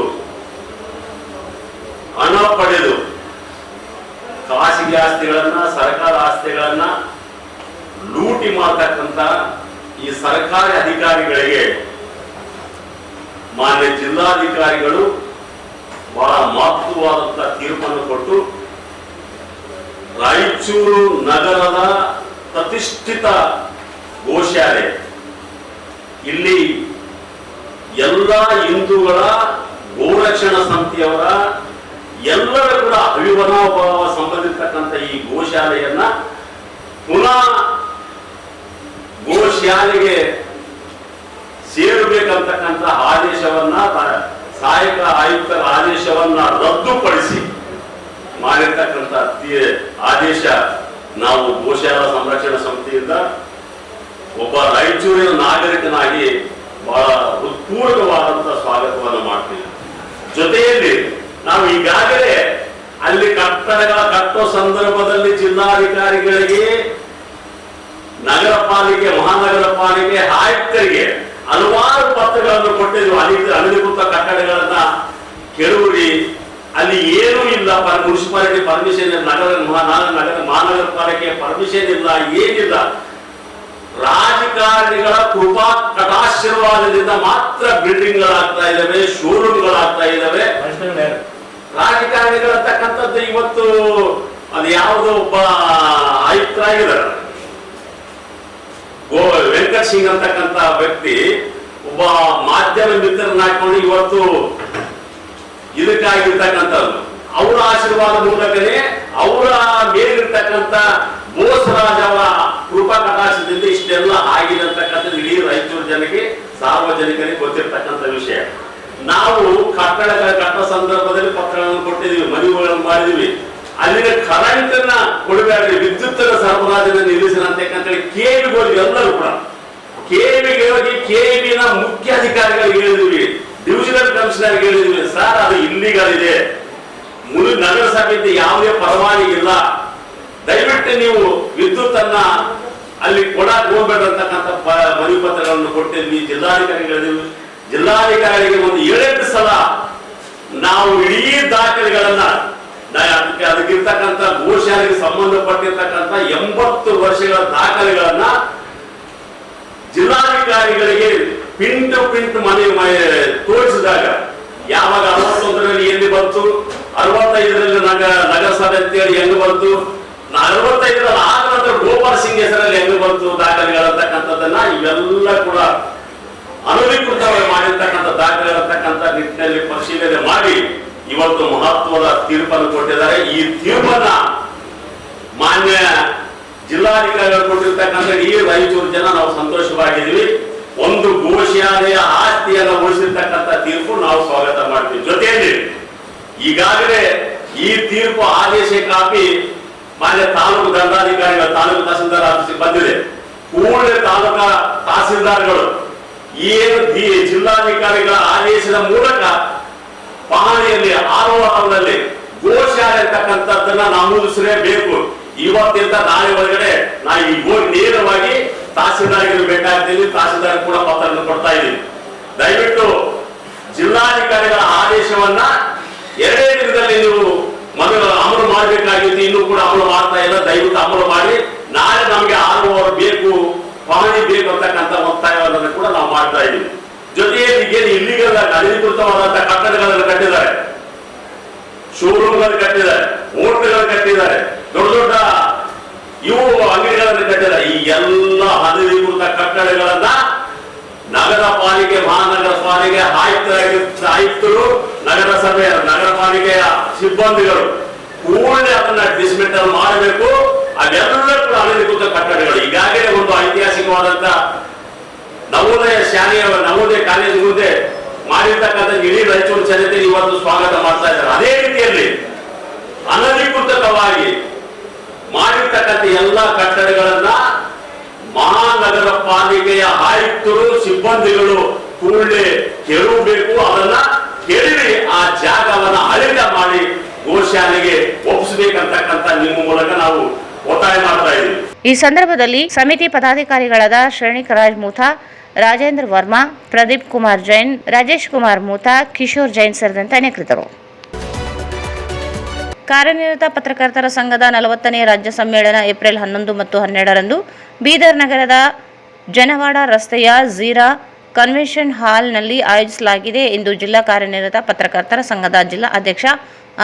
Speaker 7: ಹಣ ಪಡೆದು ಖಾಸಗಿ ಆಸ್ತಿಗಳನ್ನ, ಸರ್ಕಾರ ಆಸ್ತಿಗಳನ್ನ ಲೂಟಿ ಮಾಡತಕ್ಕಂಥ ಈ ಸರ್ಕಾರಿ ಅಧಿಕಾರಿಗಳಿಗೆ ಮಾನ್ಯ ಜಿಲ್ಲಾಧಿಕಾರಿಗಳು ಬಹಳ ಮಹತ್ವವಾದಂತಹ ತೀರ್ಪನ್ನು ಕೊಟ್ಟು ರಾಯಚೂರು ನಗರದ ಪ್ರತಿಷ್ಠಿತ ಗೋಶಾಲೆ ಇಲ್ಲಿ ಎಲ್ಲ ಹಿಂದೂಗಳ ಗೋರಕ್ಷಣಾ ಸಮಿತಿಯವರ ಎಲ್ಲರ ಕೂಡ ಅವಿಭಾವ ಸಂಬಂಧಿರ್ತಕ್ಕಂಥ ಈ ಗೋಶಾಲೆಯನ್ನ ಪುನಃ ಗೋಶಾಲೆಗೆ ಸೇರಬೇಕಂತಕ್ಕಂಥ ಆದೇಶವನ್ನ ಸಹಾಯಕ ಆಯುಕ್ತರ ಆದೇಶವನ್ನ ರದ್ದುಪಡಿಸಿ ಮಾಡಿರ್ತಕ್ಕಂಥ ಆದೇಶ ನಾವು ಗೋಶಾಲಾ ಸಂರಕ್ಷಣಾ ಸಮಿತಿಯಿಂದ ಒಬ್ಬ ರಾಯಚೂರಿನ ನಾಗರಿಕನಾಗಿ ಬಹಳ ಹೃತ್ಪೂರ್ವಕವಾದಂತಹ ಸ್ವಾಗತವನ್ನು ಮಾಡ್ತೀವಿ. ಜೊತೆಯಲ್ಲಿ ನಾವು ಈಗಾಗಲೇ ಅಲ್ಲಿ ಕಟ್ಟಡಗಳ ಕಟ್ಟೋ ಸಂದರ್ಭದಲ್ಲಿ ಜಿಲ್ಲಾಧಿಕಾರಿಗಳಿಗೆ, ನಗರ ಪಾಲಿಕೆ, ಮಹಾನಗರ ಪಾಲಿಕೆ ಆಯುಕ್ತರಿಗೆ ಹಲವಾರು ಪತ್ರಗಳನ್ನು ಕೊಟ್ಟಿದ್ವು. ಅನಧಿಕೃತ ಕಟ್ಟಡಗಳನ್ನ ಕೆಡವಿ ಅಲ್ಲಿ ಏನೂ ಇಲ್ಲ, ಮುನ್ಸಿಪಾಲಿಟಿ ಪರ್ಮಿಷನ್ ಇಲ್ಲ, ಮಹಾನಗರ ಪಾಲಿಕೆ ಪರ್ಮಿಷನ್ ಇಲ್ಲ, ಏನಿಲ್ಲ. ರಾಜಕಾರಣಿಗಳ ಕೃಪಾ ಕಟಾಶೀರ್ವಾದದಿಂದ ಮಾತ್ರ ಬಿಲ್ಡಿಂಗ್ಗಳಾಗ್ತಾ ಇದ್ದಾವೆ, ಶೋರೂಮ್ಗಳಾಗ್ತಾ ಇದ್ದಾವೆ. ರಾಜಕಾರಣಿಗಳಂತಕ್ಕಂಥದ್ದು ಇವತ್ತು ಅದು ಯಾವುದೋ ಒಬ್ಬ ಆಯುಕ್ತರಾಗಿದ್ದಾರೆ, ವೆಂಕಟ್ ಸಿಂಗ್ ಅಂತಕ್ಕಂಥ ವ್ಯಕ್ತಿ ಒಬ್ಬ ಮಾಧ್ಯಮ ಮಿತ್ರರನ್ನ ಹಾಕೊಂಡು ಇವತ್ತು ಇದಕ್ಕಾಗಿರ್ತಕ್ಕಂಥದ್ದು ಅವರ ಆಶೀರ್ವಾದ ಮೂಲಕನೇ ಅವರ ಮೇಲಿರ್ತಕ್ಕಂಥ ಬೋಸರಾಜ್ ಅವರ ಕೃಪಾ ಕಟಾಕ್ಷದಿಂದ ಇಷ್ಟೆಲ್ಲ ಆಗಿದೆ ಅಂತಕ್ಕಂಥದ್ದು ಇಡೀ ರಾಯಚೂರು ಜನಕ್ಕೆ ಸಾರ್ವಜನಿಕರಿಗೆ ಗೊತ್ತಿರ್ತಕ್ಕಂಥ ವಿಷಯ. ನಾವು ಕಟ್ಟಡಗಳ ಕಟ್ಟ ಸಂದರ್ಭದಲ್ಲಿ ಪತ್ರಗಳನ್ನು ಕೊಟ್ಟಿದ್ದೀವಿ, ಮನವಿಗಳನ್ನು ಮಾಡಿದೀವಿ. ಅಲ್ಲಿನ ಕರೆಂಟ್ ಅನ್ನ ಕೊಡಬೇಡ್ರಿ, ವಿದ್ಯುತ್ ಸರಬರಾಜನ್ನ ನಿಲ್ಲಿಸಿನ ಅಂತಕ್ಕಂಥೇಳಿ ಕೆವಿಗೆ ಹೋಗಿ ಎಲ್ಲರೂ ಕೂಡ ಕೆವಿಗೆ ಹೋಗಿ ಕೆವಿನ ಮುಖ್ಯ ಅಧಿಕಾರಿಗಳಿಗೆ ಹೇಳಿದ್ವಿ, ಡಿವಿಷನಲ್ ಕಮಿಷನರ್ಗೆ ಹೇಳಿದ್ವಿ, ಸರ್ ಅದು ಇಲ್ಲಿಗಲ್ ಇದೆ, ನಗರಸಭೆಯಿಂದ ಯಾವುದೇ ಪರವಾನಗಿ ಇಲ್ಲ, ದಯವಿಟ್ಟು ನೀವು ವಿದ್ಯುತ್ ಅನ್ನ ಅಲ್ಲಿ ಕೊಡಕ್ ಹೋಗ್ಬೇಡ್ರತಕ್ಕಂಥ ಮನವಿ ಪತ್ರಗಳನ್ನು ಕೊಟ್ಟಿದ್ವಿ. ಜಿಲ್ಲಾಧಿಕಾರಿಗಳು ಹೇಳಿದ್ವಿ, ಜಿಲ್ಲಾಧಿಕಾರಿಗೆ ಒಂದು 7 ಸಲ ನಾವು ಇಡೀ ದಾಖಲೆಗಳನ್ನ ಅದಕ್ಕಿರ್ತಕ್ಕಂಥ ಗೋಶಾಲೆಗೆ ಸಂಬಂಧಪಟ್ಟಿರ್ತಕ್ಕಂಥ 80 ವರ್ಷಗಳ ದಾಖಲೆಗಳನ್ನ ಜಿಲ್ಲಾಧಿಕಾರಿಗಳಿಗೆ ಪಿಂಟ್ ಮನೆ ತೋರಿಸಿದಾಗ ಯಾವಾಗ 61ರಲ್ಲಿ ಎಲ್ಲಿ ಬಂತು, 65ರಲ್ಲಿ ನಗರಸಭೆ ಅಂತೇಳಿ ಹೆಂಗ್ ಬಂತು, 65ರಲ್ಲಿ ಆದ ನಂತರ ಗೋಪಾಲ್ ಸಿಂಗ್ ಹೆಸರಲ್ಲಿ ಹೆಂಗ್ ಬಂತು ದಾಖಲೆಗಳಂತಕ್ಕಂಥದ್ದನ್ನ ಇವೆಲ್ಲ ಕೂಡ ಅನಧಿಕೃತವಾಗಿ ಮಾಡಿರ್ತಕ್ಕಂಥ ದಾಖಲೆಗಳಂತಕ್ಕಂಥ ನಿಟ್ಟಿನಲ್ಲಿ ಪರಿಶೀಲನೆ ಮಾಡಿ ಇವತ್ತು ಮಹತ್ವದ ತೀರ್ಪನ್ನು ಕೊಟ್ಟಿದ್ದಾರೆ. ಈ ತೀರ್ಪನ್ನ ಮಾನ್ಯ ಜಿಲ್ಲಾಧಿಕಾರಿಗಳು ಕೊಟ್ಟಿರ್ತಕ್ಕಂಥ ಈ ರಾಯಚೂರು ಜನ ನಾವು ಸಂತೋಷವಾಗಿದ್ದೀವಿ. ಒಂದು ಗೋಶಾಲೆಯ ಆಸ್ತಿಯನ್ನು ಉಳಿಸಿರ್ತಕ್ಕಂಥ ತೀರ್ಪು ನಾವು ಸ್ವಾಗತ ಮಾಡ್ತೀವಿ. ಜೊತೆಯಲ್ಲಿ ಈಗಾಗಲೇ ಈ ತೀರ್ಪು ಆದೇಶ ಕಾಪಿ ಮಾನ್ಯ ತಾಲೂಕು ದಂಡಾಧಿಕಾರಿಗಳ ತಾಲೂಕು ತಹಸೀಲ್ದಾರ್ ಆಫೀಸಿಗೆ ಬಂದಿದೆ. ಕೂಡಲೇ ತಾಲೂಕಾ ತಹಸೀಲ್ದಾರ್ಗಳು ಏನು ಜಿಲ್ಲಾಧಿಕಾರಿಗಳ ಆದೇಶದ ಮೂಲಕ ಪಹಣಿಯಲ್ಲಿ ಆರೋಹಣದಲ್ಲಿ ಗೋಶಾಲೆ ಅಂತಕ್ಕಂಥದ್ದನ್ನ ನಮೂದಿಸಲೇಬೇಕು. ಇವತ್ತಿಂದ ನಾಳೆ ಒಳಗಡೆ ನಾವು ಈಗ ಹೋಗಿ ನೇರವಾಗಿ ತಹಸೀಲ್ದಾರ್ಗೆ ಬೇಕಾಗ್ತೀವಿ, ತಹಸೀಲ್ದಾರ್ ಕೂಡ ಪತ್ರವನ್ನು ಕೊಡ್ತಾ ಇದ್ದೀವಿ. ದಯವಿಟ್ಟು ಜಿಲ್ಲಾಧಿಕಾರಿಗಳ ಆದೇಶವನ್ನ 2 ದಿನದಲ್ಲಿ ನೀವು ಅಮಲು ಮಾಡಬೇಕಾಗಿತ್ತು, ಇನ್ನೂ ಕೂಡ ಅಮಲು ಮಾಡ್ತಾ ಇಲ್ಲ. ದಯವಿಟ್ಟು ಅಮಲು ಮಾಡಿ. ನಾಳೆ ನಮಗೆ ಆರುವವರು ಬೇಕು, ಪಹಣಿ ಬೇಕು ಅಂತಕ್ಕಂಥ ಒತ್ತಾಯವನ್ನು ಕೂಡ ನಾವು ಮಾಡ್ತಾ ಇದ್ದೀವಿ. ಜೊತೆಯಲ್ಲಿ ಇಲ್ಲಿಗಲ್ ಅಧಿಕೃತವಾದಂತಹ ಕಟ್ಟಡಗಳನ್ನು ಕಟ್ಟಿದ್ದಾರೆ, ಶೋರೂಮ್ಗಳನ್ನು ಕಟ್ಟಿದ್ದಾರೆ, ಹೋಟೆಲ್ಗಳನ್ನು ಕಟ್ಟಿದ್ದಾರೆ, ದೊಡ್ಡ ದೊಡ್ಡ ಇವು ಅಂಗಡಿಗಳನ್ನು ಕಟ್ಟಿದ್ದಾರೆ. ಈ ಎಲ್ಲ ಅನಧಿಕೃತ ಕಟ್ಟಡಗಳನ್ನ ನಗರ ಪಾಲಿಕೆ, ಮಹಾನಗರ ಪಾಲಿಕೆ ಆಯುಕ್ತರು, ನಗರ ಪಾಲಿಕೆಯ ಸಿಬ್ಬಂದಿಗಳು ಕೂಡಲೇ ಅದನ್ನ ಡಿಸ್ಮೆಂಟಲ್ ಮಾಡಬೇಕು. ಅದೆಲ್ಲ ಕೂಡ ಅನಧಿಕೃತ ಕಟ್ಟಡಗಳು. ಈಗಾಗಲೇ ಒಂದು ಐತಿಹಾಸಿಕವಾದಂತ ನವೋದಯ ಶಾಲೆಯ ನವೋದಯ ಕಾಲೇಜು ಮುಂದೆ ಮಾಡಿರ್ತಕ್ಕಂಥ ಇಡೀ ರಾಯಚೂರು ಜನತೆ ಇವತ್ತು ಸ್ವಾಗತ ಮಾಡ್ತಾ ಇದ್ದಾರೆ. ಅದೇ ರೀತಿಯಲ್ಲಿ ಅನಧಿಕೃತವಾಗಿ ಮಾಡಿರ್ತಕ್ಕಂಥ ಎಲ್ಲ ಕಟ್ಟಡಗಳನ್ನ ಮಹಾನಗರ ಪಾಲಿಕೆಯ ಆಯುಕ್ತರು, ಸಿಬ್ಬಂದಿಗಳು ಕೂಡಲೇ ಕೆಡವಬೇಕು. ಅದನ್ನ ಕೆಡವಿ ಆ ಜಾಗವನ್ನ ಅಳಿತ ಮಾಡಿ ಗೋಶಾಲೆಗೆ ಒಪ್ಪಿಸಬೇಕಂತಕ್ಕಂಥ ನಿಮ್ಮ ಮೂಲಕ ನಾವು ಒತ್ತಾಯ ಮಾಡ್ತಾ ಇದ್ದೀವಿ.
Speaker 2: ಈ ಸಂದರ್ಭದಲ್ಲಿ ಸಮಿತಿ ಪದಾಧಿಕಾರಿಗಳಾದ ಶ್ರೇಣಿಕ ರಾಜ್ ಮೂಥಾ, ರಾಜೇಂದ್ರ ವರ್ಮಾ, ಪ್ರದೀಪ್ ಕುಮಾರ್ ಜೈನ್, ರಾಜೇಶ್ ಕುಮಾರ್ ಮೂಥಾ, ಕಿಶೋರ್ ಜೈನ್ ಸೇರಿದಂತೆ ಅನೇಕರಿದ್ದರು. ಕಾರ್ಯನಿರತ ಪತ್ರಕರ್ತರ ಸಂಘದ 40ನೇ ರಾಜ್ಯ ಸಮ್ಮೇಳನ ಏಪ್ರಿಲ್ 11 ಮತ್ತು 12ರಂದು ಬೀದರ್ ನಗರದ ಜನವಾಡ ರಸ್ತೆಯ ಝೀರಾ ಕನ್ವೆನ್ಷನ್ ಹಾಲ್ನಲ್ಲಿ ಆಯೋಜಿಸಲಾಗಿದೆ ಎಂದು ಜಿಲ್ಲಾ ಕಾರ್ಯನಿರತ ಪತ್ರಕರ್ತರ ಸಂಘದ ಜಿಲ್ಲಾ ಅಧ್ಯಕ್ಷ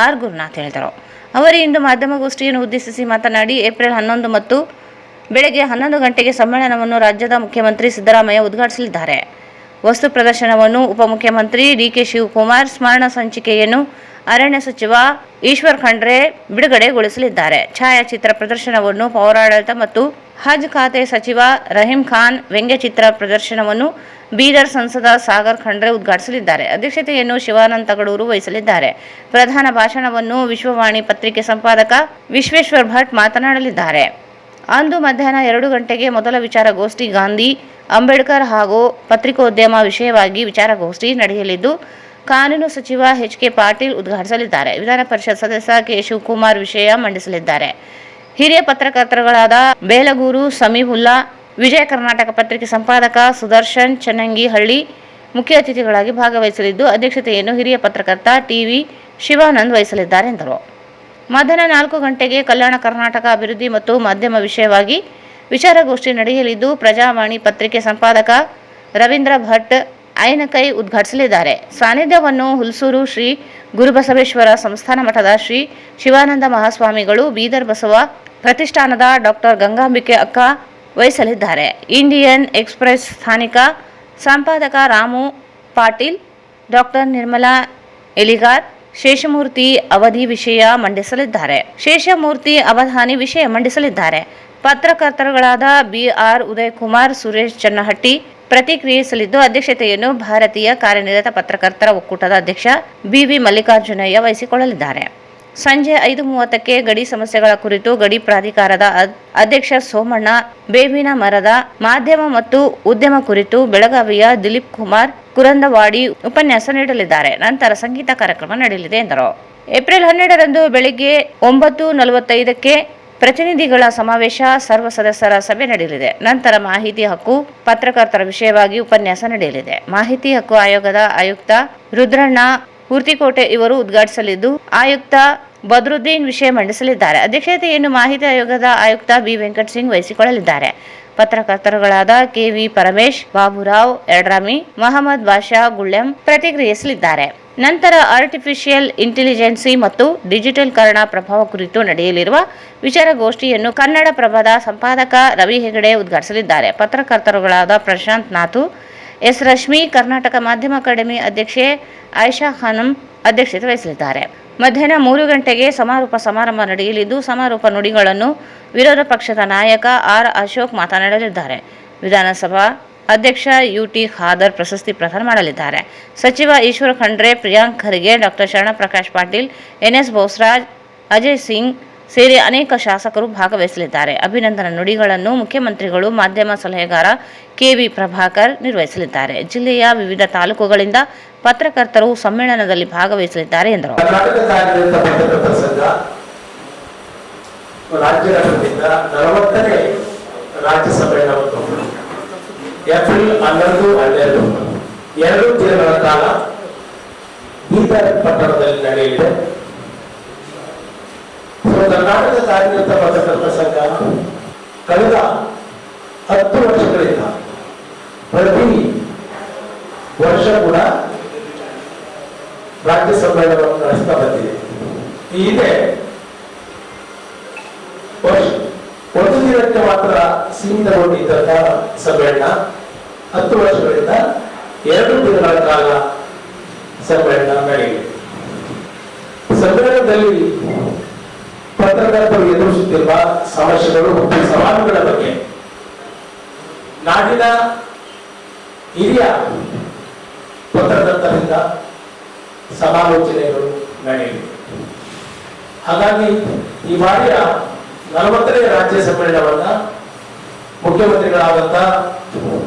Speaker 2: ಆರ್ ಗುರುನಾಥ್ ಹೇಳಿದರು. ಅವರು ಇಂದು ಮಾಧ್ಯಮಗೋಷ್ಠಿಯನ್ನು ಉದ್ದೇಶಿಸಿ ಮಾತನಾಡಿ, ಏಪ್ರಿಲ್ 11 ಮತ್ತು ಬೆಳಗ್ಗೆ 11 ಗಂಟೆಗೆ ಸಮ್ಮೇಳನವನ್ನು ರಾಜ್ಯದ ಮುಖ್ಯಮಂತ್ರಿ ಸಿದ್ದರಾಮಯ್ಯ ಉದ್ಘಾಟಿಸಲಿದ್ದಾರೆ. ವಸ್ತು ಪ್ರದರ್ಶನವನ್ನು ಉಪಮುಖ್ಯಮಂತ್ರಿ ಡಿಕೆ ಶಿವಕುಮಾರ್, ಸ್ಮರಣ ಸಂಚಿಕೆಯನ್ನು ಅರಣ್ಯ ಸಚಿವ ಈಶ್ವರ್ ಖಂಡ್ರೆ ಬಿಡುಗಡೆಗೊಳಿಸಲಿದ್ದಾರೆ. ಛಾಯಾಚಿತ್ರ ಪ್ರದರ್ಶನವನ್ನು ಪೌರಾಡಳಿತ ಮತ್ತು ಹಜ್ ಖಾತೆ ಸಚಿವ ರಹೀಂ ಖಾನ್, ವ್ಯಂಗ್ಯಚಿತ್ರ ಪ್ರದರ್ಶನವನ್ನು ಬೀದರ್ ಸಂಸದ ಸಾಗರ್ ಖಂಡ್ರೆ ಉದ್ಘಾಟಿಸಲಿದ್ದಾರೆ. ಅಧ್ಯಕ್ಷತೆಯನ್ನು ಶಿವಾನಂದ ತಗಡೂರು ವಹಿಸಲಿದ್ದಾರೆ. ಪ್ರಧಾನ ಭಾಷಣವನ್ನು ವಿಶ್ವವಾಣಿ ಪತ್ರಿಕೆ ಸಂಪಾದಕ ವಿಶ್ವೇಶ್ವರ್ ಭಟ್ ಮಾತನಾಡಲಿದ್ದಾರೆ. ಅಂದು ಮಧ್ಯಾಹ್ನ 2 ಗಂಟೆಗೆ ಮೊದಲ ವಿಚಾರಗೋಷ್ಠಿ ಗಾಂಧಿ, ಅಂಬೇಡ್ಕರ್ ಹಾಗೂ ಪತ್ರಿಕೋದ್ಯಮ ವಿಷಯವಾಗಿ ವಿಚಾರಗೋಷ್ಠಿ ನಡೆಯಲಿದ್ದು, ಕಾನೂನು ಸಚಿವ ಎಚ್.ಕೆ. ಪಾಟೀಲ್ ಉದ್ಘಾಟಿಸಲಿದ್ದಾರೆ. ವಿಧಾನ ಪರಿಷತ್ ಸದಸ್ಯ ಕೆ. ಶಿವಕುಮಾರ್ ವಿಷಯ ಮಂಡಿಸಲಿದ್ದಾರೆ. ಹಿರಿಯ ಪತ್ರಕರ್ತರುಗಳಾದ ಬೇಲಗೂರು ಸಮೀವುಲ್ಲಾ, ವಿಜಯ ಕರ್ನಾಟಕ ಪತ್ರಿಕೆ ಸಂಪಾದಕ ಸುದರ್ಶನ್ ಚನ್ನಂಗಿಹಳ್ಳಿ ಮುಖ್ಯ ಅತಿಥಿಗಳಾಗಿ ಭಾಗವಹಿಸಲಿದ್ದು, ಅಧ್ಯಕ್ಷತೆಯನ್ನು ಹಿರಿಯ ಪತ್ರಕರ್ತ ಟಿ.ವಿ. ಶಿವಾನಂದ್ ವಹಿಸಲಿದ್ದಾರೆ ಎಂದರು. ಮಧ್ಯಾಹ್ನ 4 ಗಂಟೆಗೆ ಕಲ್ಯಾಣ ಕರ್ನಾಟಕ ಅಭಿವೃದ್ಧಿ ಮತ್ತು ಮಾಧ್ಯಮ ವಿಷಯವಾಗಿ ವಿಚಾರಗೋಷ್ಠಿ ನಡೆಯಲಿದ್ದು, ಪ್ರಜಾವಾಣಿ ಪತ್ರಿಕೆ ಸಂಪಾದಕ ರವೀಂದ್ರ ಭಟ್, ಐನಕೈ ಉದ್ಘಾಟಿಸಲಿದ್ದಾರೆ. ಸಾನ್ನಿಧ್ಯವನ್ನು ಹುಲ್ಸೂರು ಶ್ರೀ ಗುರುಬಸವೇಶ್ವರ ಸಂಸ್ಥಾನ ಮಠದ ಶ್ರೀ ಶಿವಾನಂದ ಮಹಾಸ್ವಾಮಿಗಳು, ಬೀದರ್ ಬಸವ ಪ್ರತಿಷ್ಠಾನದ ಡಾಕ್ಟರ್ ಗಂಗಾಂಬಿಕೆ ಅಕ್ಕ ವಹಿಸಲಿದ್ದಾರೆ. ಇಂಡಿಯನ್ ಎಕ್ಸ್‌ಪ್ರೆಸ್ ಸ್ಥಾನಿಕ ಸಂಪಾದಕ ರಾಮು ಪಾಟೀಲ್, ಡಾಕ್ಟರ್ ನಿರ್ಮಲಾ ಎಲಿಗಾರ್ ಶೇಷಮೂರ್ತಿ ಅವಧಿ ವಿಷಯ ಮಂಡಿಸಲಿದ್ದಾರೆ. ಶೇಷಮೂರ್ತಿ ಅವಧಾನಿ ವಿಷಯ ಮಂಡಿಸಲಿದ್ದಾರೆ. ಪತ್ರಕರ್ತರುಗಳಾದ ಬಿಆರ್ ಉದಯಕುಮಾರ್, ಸುರೇಶ್ ಚನ್ನಹಟ್ಟಿ ಪ್ರತಿಕ್ರಿಯಿಸಲಿದ್ದು, ಅಧ್ಯಕ್ಷತೆಯನ್ನು ಭಾರತೀಯ ಕಾರ್ಯನಿರತ ಪತ್ರಕರ್ತರ ಒಕ್ಕೂಟದ ಅಧ್ಯಕ್ಷ ಬಿವಿ ಮಲ್ಲಿಕಾರ್ಜುನಯ್ಯ ವಹಿಸಿಕೊಳ್ಳಲಿದ್ದಾರೆ. ಸಂಜೆ 5:30ಕ್ಕೆ ಗಡಿ ಸಮಸ್ಯೆಗಳ ಕುರಿತು ಗಡಿ ಪ್ರಾಧಿಕಾರದ ಅಧ್ಯಕ್ಷ ಸೋಮಣ್ಣ, ಬೇವಿನ ಮರದ ಮಾಧ್ಯಮ ಮತ್ತು ಉದ್ಯಮ ಕುರಿತು ಬೆಳಗಾವಿಯ ದಿಲೀಪ್ ಕುಮಾರ್ ಕುರಂದವಾಡಿ ಉಪನ್ಯಾಸ ನೀಡಲಿದ್ದಾರೆ. ನಂತರ ಸಂಗೀತ ಕಾರ್ಯಕ್ರಮ ನಡೆಯಲಿದೆ ಎಂದರು. ಏಪ್ರಿಲ್ 12ರಂದು ಬೆಳಿಗ್ಗೆ 9:45ಕ್ಕೆ ಪ್ರತಿನಿಧಿಗಳ ಸಮಾವೇಶ, ಸರ್ವ ಸದಸ್ಯರ ಸಭೆ ನಡೆಯಲಿದೆ. ನಂತರ ಮಾಹಿತಿ ಹಕ್ಕು ಪತ್ರಕರ್ತರ ವಿಷಯವಾಗಿ ಉಪನ್ಯಾಸ ನಡೆಯಲಿದೆ. ಮಾಹಿತಿ ಹಕ್ಕು ಆಯೋಗದ ಆಯುಕ್ತ ರುದ್ರಣ್ಣ ಹುರ್ತಿಕೋಟೆ ಇವರು ಉದ್ಘಾಟಿಸಲಿದ್ದು, ಆಯುಕ್ತ ಬದ್ರುದ್ದೀನ್ ವಿಷಯ ಮಂಡಿಸಲಿದ್ದಾರೆ. ಅಧ್ಯಕ್ಷತೆಯನ್ನು ಮಾಹಿತಿ ಆಯೋಗದ ಆಯುಕ್ತ ಬಿ ವೆಂಕಟ್ ಸಿಂಗ್ ವಹಿಸಿಕೊಳ್ಳಲಿದ್ದಾರೆ. ಪತ್ರಕರ್ತರುಗಳಾದ ಕೆವಿ ಪರಮೇಶ್, ಬಾಬುರಾವ್ ಯಡ್ರಾಮಿ, ಮಹಮ್ಮದ್ ಬಾಷಾ ಗುಳ್ಳೆಂ ಪ್ರತಿಕ್ರಿಯಿಸಲಿದ್ದಾರೆ. ನಂತರ ಆರ್ಟಿಫಿಷಿಯಲ್ ಇಂಟೆಲಿಜೆನ್ಸಿ ಮತ್ತು ಡಿಜಿಟಲ್ಕರಣ ಪ್ರಭಾವ ಕುರಿತು ನಡೆಯಲಿರುವ ವಿಚಾರಗೋಷ್ಠಿಯನ್ನು ಕನ್ನಡಪ್ರಭದ ಸಂಪಾದಕ ರವಿ ಹೆಗಡೆ ಉದ್ಘಾಟಿಸಲಿದ್ದಾರೆ. ಪತ್ರಕರ್ತರುಗಳಾದ ಪ್ರಶಾಂತ್ ನಾಥು, ಎಸ್ ರಶ್ಮಿ, ಕರ್ನಾಟಕ ಮಾಧ್ಯಮ ಅಕಾಡೆಮಿ ಅಧ್ಯಕ್ಷೆ ಆಯಿಷಾ ಖಾನಂ ಅಧ್ಯಕ್ಷತೆ ವಹಿಸಲಿದ್ದಾರೆ. ಮಧ್ಯಾಹ್ನ 3 ಗಂಟೆಗೆ ಸಮಾರೋಪ ಸಮಾರಂಭ ನಡೆಯಲಿದ್ದು, ಸಮಾರೋಪ ನುಡಿಗಳನ್ನು ವಿರೋಧ ಪಕ್ಷದ ನಾಯಕ ಆರ್ ಅಶೋಕ್ ಮಾತನಾಡಲಿದ್ದಾರೆ. ವಿಧಾನಸಭಾ ಅಧ್ಯಕ್ಷ ಯುಟಿ ಖಾದರ್ ಪ್ರಶಸ್ತಿ ಪ್ರದಾನ ಮಾಡಲಿದ್ದಾರೆ. ಸಚಿವ ಈಶ್ವರ ಖಂಡ್ರೆ, ಪ್ರಿಯಾಂಕ್ ಖರ್ಗೆ, ಡಾಕ್ಟರ್ ಶರಣಪ್ರಕಾಶ್ ಪಾಟೀಲ್, ಎನ್ಎಸ್ ಬೋಸರಾಜ್, ಅಜಯ್ ಸಿಂಗ್ ಸೇರಿ ಅನೇಕ ಶಾಸಕರು ಭಾಗವಹಿಸಲಿದ್ದಾರೆ. ಅಭಿನಂದನಾ ನುಡಿಗಳನ್ನು ಮುಖ್ಯಮಂತ್ರಿಗಳು, ಮಾಧ್ಯಮ ಸಲಹೆಗಾರ ಕೆವಿ ಪ್ರಭಾಕರ್ ನಿರ್ವಹಿಸಲಿದ್ದಾರೆ. ಜಿಲ್ಲೆಯ ವಿವಿಧ ತಾಲೂಕುಗಳಿಂದ ಪತ್ರಕರ್ತರು ಸಮ್ಮೇಳನದಲ್ಲಿ ಭಾಗವಹಿಸಲಿದ್ದಾರೆ ಎಂದರು.
Speaker 8: ಕರ್ನಾಟಕ ಕಾರ್ಯನಿರತ ಪತ್ರಕರ್ತರ ಸಂಘ ರಾಜ್ಯದ ವತಿಯಿಂದ 40ನೇ ರಾಜ್ಯ ಸಮ್ಮೇಳನವನ್ನು ಏಪ್ರಿಲ್ 11, 12 2 ದಿನಗಳ ಕಾಲ ಬೀದರ್ ಪಟ್ಟಣದಲ್ಲಿ ನಡೆಯಲಿದೆ. ಕರ್ನಾಟಕ ಕಾರ್ಯನಿರತ ಪತ್ರಕರ್ತರ ಸಂಘ ಕಳೆದ 10 ವರ್ಷಗಳಿಂದ ಪ್ರತಿ ವರ್ಷ ಕೂಡ ರಾಜ್ಯ ಸಮ್ಮೇಳನವನ್ನು ನಡೆಸ್ತಾ ಬಂದಿದೆ. ಈ ಹಿಂದೆ ಒಂದು ದಿನಕ್ಕೆ ಮಾತ್ರ ಸೀಮಿತಗೊಂಡಿದ್ದಂತಹ ಸಮ್ಮೇಳನ 10 ವರ್ಷಗಳಿಂದ 2 ದಿನಗಳ ಕಾಲ ಸಮ್ಮೇಳನ ನಡೆಯಿದೆ. ಸಮ್ಮೇಳನದಲ್ಲಿ ಪತ್ರಕರ್ತರು ಎದುರಿಸುತ್ತಿರುವ ಸಮಸ್ಯೆಗಳು ಮತ್ತು ಸವಾಲುಗಳ ಬಗ್ಗೆ ನಾಡಿನ ಹಿರಿಯ ಪತ್ರಕರ್ತರಿಂದ ಸಮಾಲೋಚನೆಗಳು ನಡೆಯಲಿವೆ. ಹಾಗಾಗಿ ಈ ಬಾರಿಯ 40ನೇ ರಾಜ್ಯ ಸಮ್ಮೇಳನವನ್ನ ಮುಖ್ಯಮಂತ್ರಿಗಳಾದಂತಹ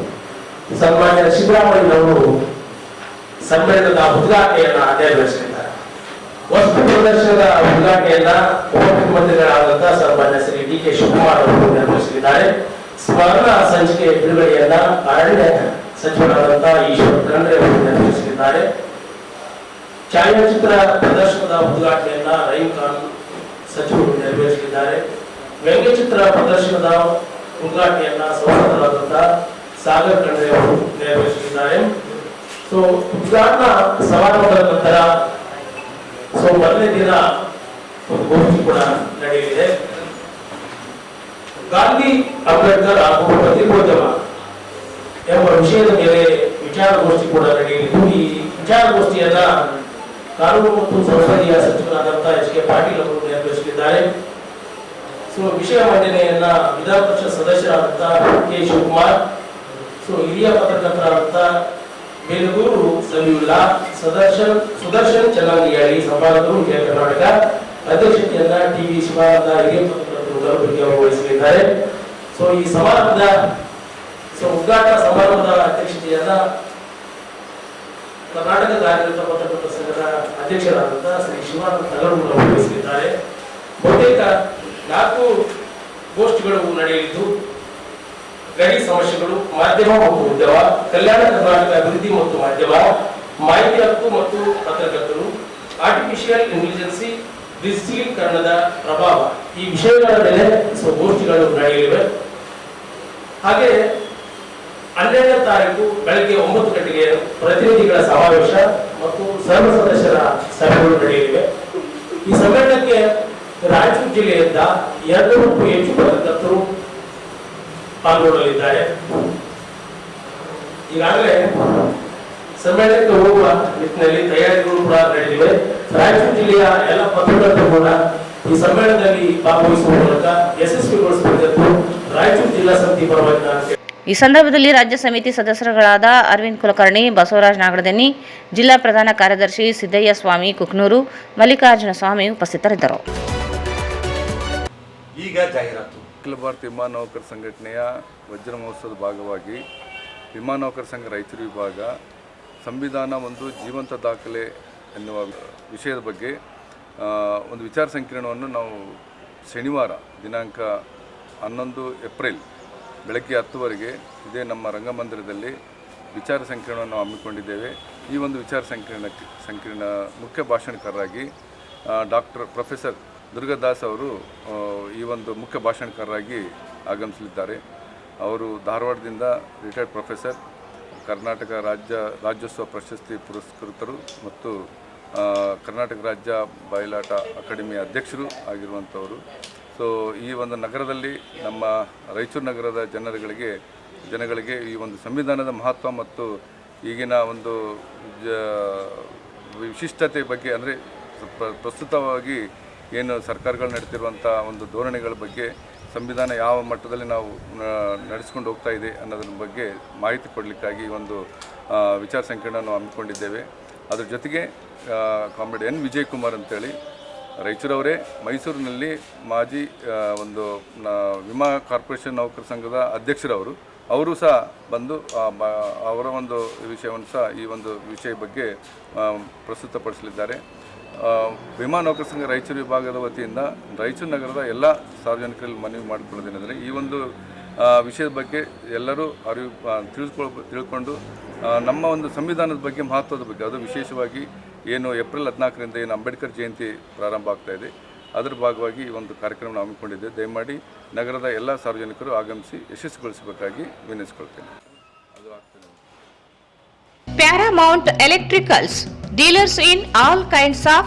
Speaker 8: ಸನ್ಮಾನ್ಯ ಸಿದ್ದರಾಮಯ್ಯನವರು ಸಮ್ಮೇಳನದ ಉದ್ಘಾಟನೆಯನ್ನ ನೆರವೇರಿಸಲಿದ್ದಾರೆ. ವಸ್ತು ಪ್ರದರ್ಶನದ ಉದ್ಘಾಟನೆಯನ್ನ ಉಪಮುಖ್ಯಮಂತ್ರಿಗಳಾದಂತಹ ಸನ್ಮಾನ್ಯ ಶ್ರೀ ಡಿ.ಕೆ. ಶಿವಕುಮಾರ್ ಅವರು ನೆರವೇರಿಸಲಿದ್ದಾರೆ. ಸ್ಮರಣ ಸಂಚಿಕೆ ಬಿಡುಗಡೆಯನ್ನ ಅರಣ್ಯ ಸಚಿವರಾದಂತಹ ಈಶ್ವರ ಖಂಡ್ರೆ ಅವರು ನೆರವೇರಿಸಲಿದ್ದಾರೆ. ಛಾಯಾಚಿತ್ರ ಪ್ರದರ್ಶನದ ಉದ್ಘಾಟನೆಯನ್ನ ರಹೀಂ ಖಾನ್ ಸಚಿವರು ನೆರವೇರಿಸಲಿದ್ದಾರೆ. ವ್ಯಂಗ್ಯಚಿತ್ರ ಪ್ರದರ್ಶನದ ಉದ್ಘಾಟನೆಯನ್ನ ಸಂಸದರಾದಂತಹ ಸಾಗರ್ ಖಂಡ್ರೆ ಅವರು ನೆರವೇರಿಸಲಿದ್ದಾರೆ. ಉದ್ಘಾಟನಾ ಸಮಾರಂಭದ ನಂತರ ಮೊದಲನೇ ದಿನ ಒಂದು ಗೋಷ್ಠಿ ಕೂಡ ನಡೆಯಲಿದೆ. ಗಾಂಧಿ ಅಂಬೇಡ್ಕರ್ ಹಾಗೂ ಪತ್ರಿಕೋದ್ಯಮ ಎಂಬ ವಿಷಯದ ಮೇಲೆ ವಿಚಾರಗೋಷ್ಠಿ ಕೂಡ ನಡೆಯಲಿದ್ದು, ಈ ವಿಚಾರಗೋಷ್ಠಿಯನ್ನ ಕಾನೂನು ಮತ್ತು ಸಂಸದೀಯ ಸಚಿವರಾದಂತಹ ಎಚ್.ಕೆ. ಪಾಟೀಲ್ ಅವರು ನೆರವೇರಿಸಲಿದ್ದಾರೆ. ವಿಷಯ ಮಂಡನೆಯನ್ನ ವಿಧಾನ ಪರಿಷತ್ ಸದಸ್ಯರಾದಂತಹ ಕೆ. ಶಿವಕುಮಾರ್, ಹಿರಿಯ ಪತ್ರಕರ್ತರಾದಂತಹ ಬೇಲೂರು ಸಮೀವುಲ್ಲಾ, ಸುದರ್ಶನ್ ಚನ್ನಂಗಿಯಾಳಿ ಸಂಪಾದಕರು ಜಯ ಕರ್ನಾಟಕ, ಅಧ್ಯಕ್ಷತೆಯನ್ನ ಟಿ.ವಿ. ಶಿವಾನಂದ ಹಿರಿಯ ಪತ್ರಕರ್ತರು ವಹಿಸಲಿದ್ದಾರೆ. ಈ ಸಮಾರಂಭದ ಉದ್ಘಾಟನಾ ಸಮಾರಂಭದ ಅಧ್ಯಕ್ಷತೆಯನ್ನ ಕರ್ನಾಟಕ ಕಾರ್ಯನಿರತ ಪತ್ರಕರ್ತರ ಸಂಘದ ಅಧ್ಯಕ್ಷರಾದಂತಹ ಶ್ರೀ ಶಿವಾನಂದ ತಗಡೂರು ವಹಿಸಲಿದ್ದಾರೆ. ಬಹುತೇಕ 4 ಗೋಷ್ಠಿಗಳು ನಡೆಯಲಿದ್ದು, ಗಡಿ ಸಮಸ್ಯೆಗಳು, ಮಾಧ್ಯಮ ಮತ್ತು ಉದ್ಯಮ, ಕಲ್ಯಾಣ ಕರ್ನಾಟಕ ಅಭಿವೃದ್ಧಿ ಮತ್ತು ಮಾಧ್ಯಮ, ಮಾಹಿತಿ ಹಕ್ಕು ಮತ್ತು ಪತ್ರಕರ್ತರು, ಆರ್ಟಿಫಿಷಿಯಲ್ ಇಂಟೆಲಿಜೆನ್ಸಿ, ಡಿಜಿಟಲೀಕರಣದ ಪ್ರಭಾವ, ಈ ವಿಷಯಗಳ ಮೇಲೆ ಗೋಷ್ಠಿಗಳು ನಡೆಯಲಿವೆ. ಹಾಗೆ 12ನೇ ತಾರೀಕು ಬೆಳಗ್ಗೆ 9 ಗಂಟೆಗೆ ಪ್ರತಿನಿಧಿಗಳ ಸಮಾವೇಶ ಮತ್ತು ಸರ್ವ ಸದಸ್ಯರ ಸಭೆಗಳು ನಡೆಯಲಿವೆ. ಈ ಸಮ್ಮೇಳನಕ್ಕೆ ರಾಯಚೂರು ಜಿಲ್ಲೆಯಿಂದ 200ಕ್ಕೂ ಹೆಚ್ಚು ಪತ್ರಕರ್ತರು ಪಾಲ್ಗೊಳ್ಳಲಿದ್ದಾರೆ. ಈಗಾಗಲೇ ಸಮ್ಮೇಳನಕ್ಕೆ ಹೋಗುವ ನಿಟ್ಟಿನಲ್ಲಿ ತಯಾರಿಗಳು ಕೂಡ ನಡೆದಿವೆ. ರಾಯಚೂರು ಜಿಲ್ಲೆಯ ಎಲ್ಲ ಪತ್ರಕರ್ತರು ಕೂಡ ಈ ಸಮ್ಮೇಳನದಲ್ಲಿ ಭಾಗವಹಿಸುವ ಮೂಲಕ ಯಶಸ್ವಿಗೊಳಿಸಬೇಕೆಂದು ರಾಯಚೂರು ಜಿಲ್ಲಾ ಸಮಿತಿ ಪರವಾಗಿ
Speaker 2: ಈ ಸಂದರ್ಭದಲ್ಲಿ ರಾಜ್ಯ ಸಮಿತಿ ಸದಸ್ಯರುಗಳಾದ ಅರವಿಂದ್ ಕುಲಕರ್ಣಿ, ಬಸವರಾಜ್ ನಾಗಡದೆನ್ನಿ, ಜಿಲ್ಲಾ ಪ್ರಧಾನ ಕಾರ್ಯದರ್ಶಿ ಸಿದ್ದಯ್ಯ ಸ್ವಾಮಿ ಕುಕ್ನೂರು, ಮಲ್ಲಿಕಾರ್ಜುನ ಸ್ವಾಮಿ ಉಪಸ್ಥಿತರಿದ್ದರು.
Speaker 3: ಈಗ ಜಾಹೀರಾತು.
Speaker 1: ಅಖಿಲ ಭಾರತ ವಿಮಾನ ನೌಕರ ಸಂಘಟನೆಯ ವಜ್ರ ಮಹೋತ್ಸವದ ಭಾಗವಾಗಿ ವಿಮಾನ ನೌಕರ ಸಂಘ ರಾಯಚೂರು ವಿಭಾಗ ಸಂವಿಧಾನ ಒಂದು ಜೀವಂತ ದಾಖಲೆ ಎನ್ನುವ ವಿಷಯದ ಬಗ್ಗೆ ಒಂದು ವಿಚಾರ ಸಂಕಿರಣವನ್ನು ನಾವು ಶನಿವಾರ ದಿನಾಂಕ 11 ಏಪ್ರಿಲ್ ಬೆಳಗ್ಗೆ 10 ಇದೇ ನಮ್ಮ ರಂಗಮಂದಿರದಲ್ಲಿ ವಿಚಾರ ಸಂಕಿರಣವನ್ನು ಹಮ್ಮಿಕೊಂಡಿದ್ದೇವೆ. ಈ ಒಂದು ವಿಚಾರ ಸಂಕಿರಣ ಮುಖ್ಯ ಭಾಷಣಕಾರರಾಗಿ ಪ್ರೊಫೆಸರ್ ದುರ್ಗಾದಾಸ್ ಅವರು ಈ ಒಂದು ಮುಖ್ಯ ಭಾಷಣಕಾರರಾಗಿ ಆಗಮಿಸಲಿದ್ದಾರೆ. ಅವರು ಧಾರವಾಡದಿಂದ ರಿಟೈರ್ಡ್ ಪ್ರೊಫೆಸರ್, ಕರ್ನಾಟಕ ರಾಜ್ಯೋತ್ಸವ ಪ್ರಶಸ್ತಿ ಪುರಸ್ಕೃತರು ಮತ್ತು ಕರ್ನಾಟಕ ರಾಜ್ಯ ಬಯಲಾಟ ಅಕಾಡೆಮಿಯ ಅಧ್ಯಕ್ಷರು ಆಗಿರುವಂಥವರು. ಸೊ ಈ ಒಂದು ನಗರದಲ್ಲಿ ನಮ್ಮ ರಾಯಚೂರು ನಗರದ ಜನಗಳಿಗೆ ಈ ಒಂದು ಸಂವಿಧಾನದ ಮಹತ್ವ ಮತ್ತು ಈಗಿನ ಒಂದು ವಿಶಿಷ್ಟತೆ ಬಗ್ಗೆ, ಅಂದರೆ ಪ್ರಸ್ತುತವಾಗಿ ಏನು ಸರ್ಕಾರಗಳು ನಡೆತಿರುವಂಥ ಒಂದು ಧೋರಣೆಗಳ ಬಗ್ಗೆ, ಸಂವಿಧಾನ ಯಾವ ಮಟ್ಟದಲ್ಲಿ ನಾವು ನಡೆಸ್ಕೊಂಡು ಹೋಗ್ತಾ ಇದೆ ಅನ್ನೋದ್ರ ಬಗ್ಗೆ ಮಾಹಿತಿ ಕೊಡಲಿಕ್ಕಾಗಿ ಒಂದು ವಿಚಾರ ಸಂಕಿರಣವನ್ನು ಹಮ್ಮಿಕೊಂಡಿದ್ದೇವೆ. ಅದ್ರ ಜೊತೆಗೆ ಕಾಮ್ರೇಡ್ ಎನ್ ವಿಜಯಕುಮಾರ್ ಅಂತೇಳಿ ರಾಯಚೂರವರೇ, ಮೈಸೂರಿನಲ್ಲಿ ಮಾಜಿ ಒಂದು ವಿಮಾ ಕಾರ್ಪೊರೇಷನ್ ನೌಕರ ಸಂಘದ ಅಧ್ಯಕ್ಷರವರು, ಅವರು ಸಹ ಬಂದು ಅವರ ಒಂದು ವಿಷಯವನ್ನು ಸಹ ಈ ಒಂದು ವಿಷಯ ಬಗ್ಗೆ ಪ್ರಸ್ತುತಪಡಿಸಲಿದ್ದಾರೆ. ವಿಮಾನ ನೌಕರ ಸಂಘ ರಾಯಚೂರು ವಿಭಾಗದ ವತಿಯಿಂದ ರಾಯಚೂರು ನಗರದ ಎಲ್ಲ ಸಾರ್ವಜನಿಕರಲ್ಲಿ ಮನವಿ ಮಾಡಿಕೊಳ್ಳೋದೇನೆಂದರೆ, ಈ ಒಂದು ವಿಷಯದ ಬಗ್ಗೆ ಎಲ್ಲರೂ ತಿಳ್ಕೊಂಡು ನಮ್ಮ ಒಂದು ಸಂವಿಧಾನದ ಬಗ್ಗೆ, ಮಹತ್ವದ ಬಗ್ಗೆ, ಅದು ವಿಶೇಷವಾಗಿ ಏನು ಏಪ್ರಿಲ್ 14ರಿಂದ ಏನು ಅಂಬೇಡ್ಕರ್ ಜಯಂತಿ ಪ್ರಾರಂಭ ಆಗ್ತಾ ಇದೆ, ಅದರ ಭಾಗವಾಗಿ ಈ ಒಂದು ಕಾರ್ಯಕ್ರಮ ಹಮ್ಮಿಕೊಂಡಿದ್ದೆ. ದಯಮಾಡಿ ನಗರದ ಎಲ್ಲ ಸಾರ್ವಜನಿಕರು ಆಗಮಿಸಿ ಯಶಸ್ವಿಗೊಳಿಸಬೇಕಾಗಿ ವಿನಂತಿಸಿಕೊಳ್ತೇನೆ.
Speaker 2: Paramount Electricals, dealers in all kinds of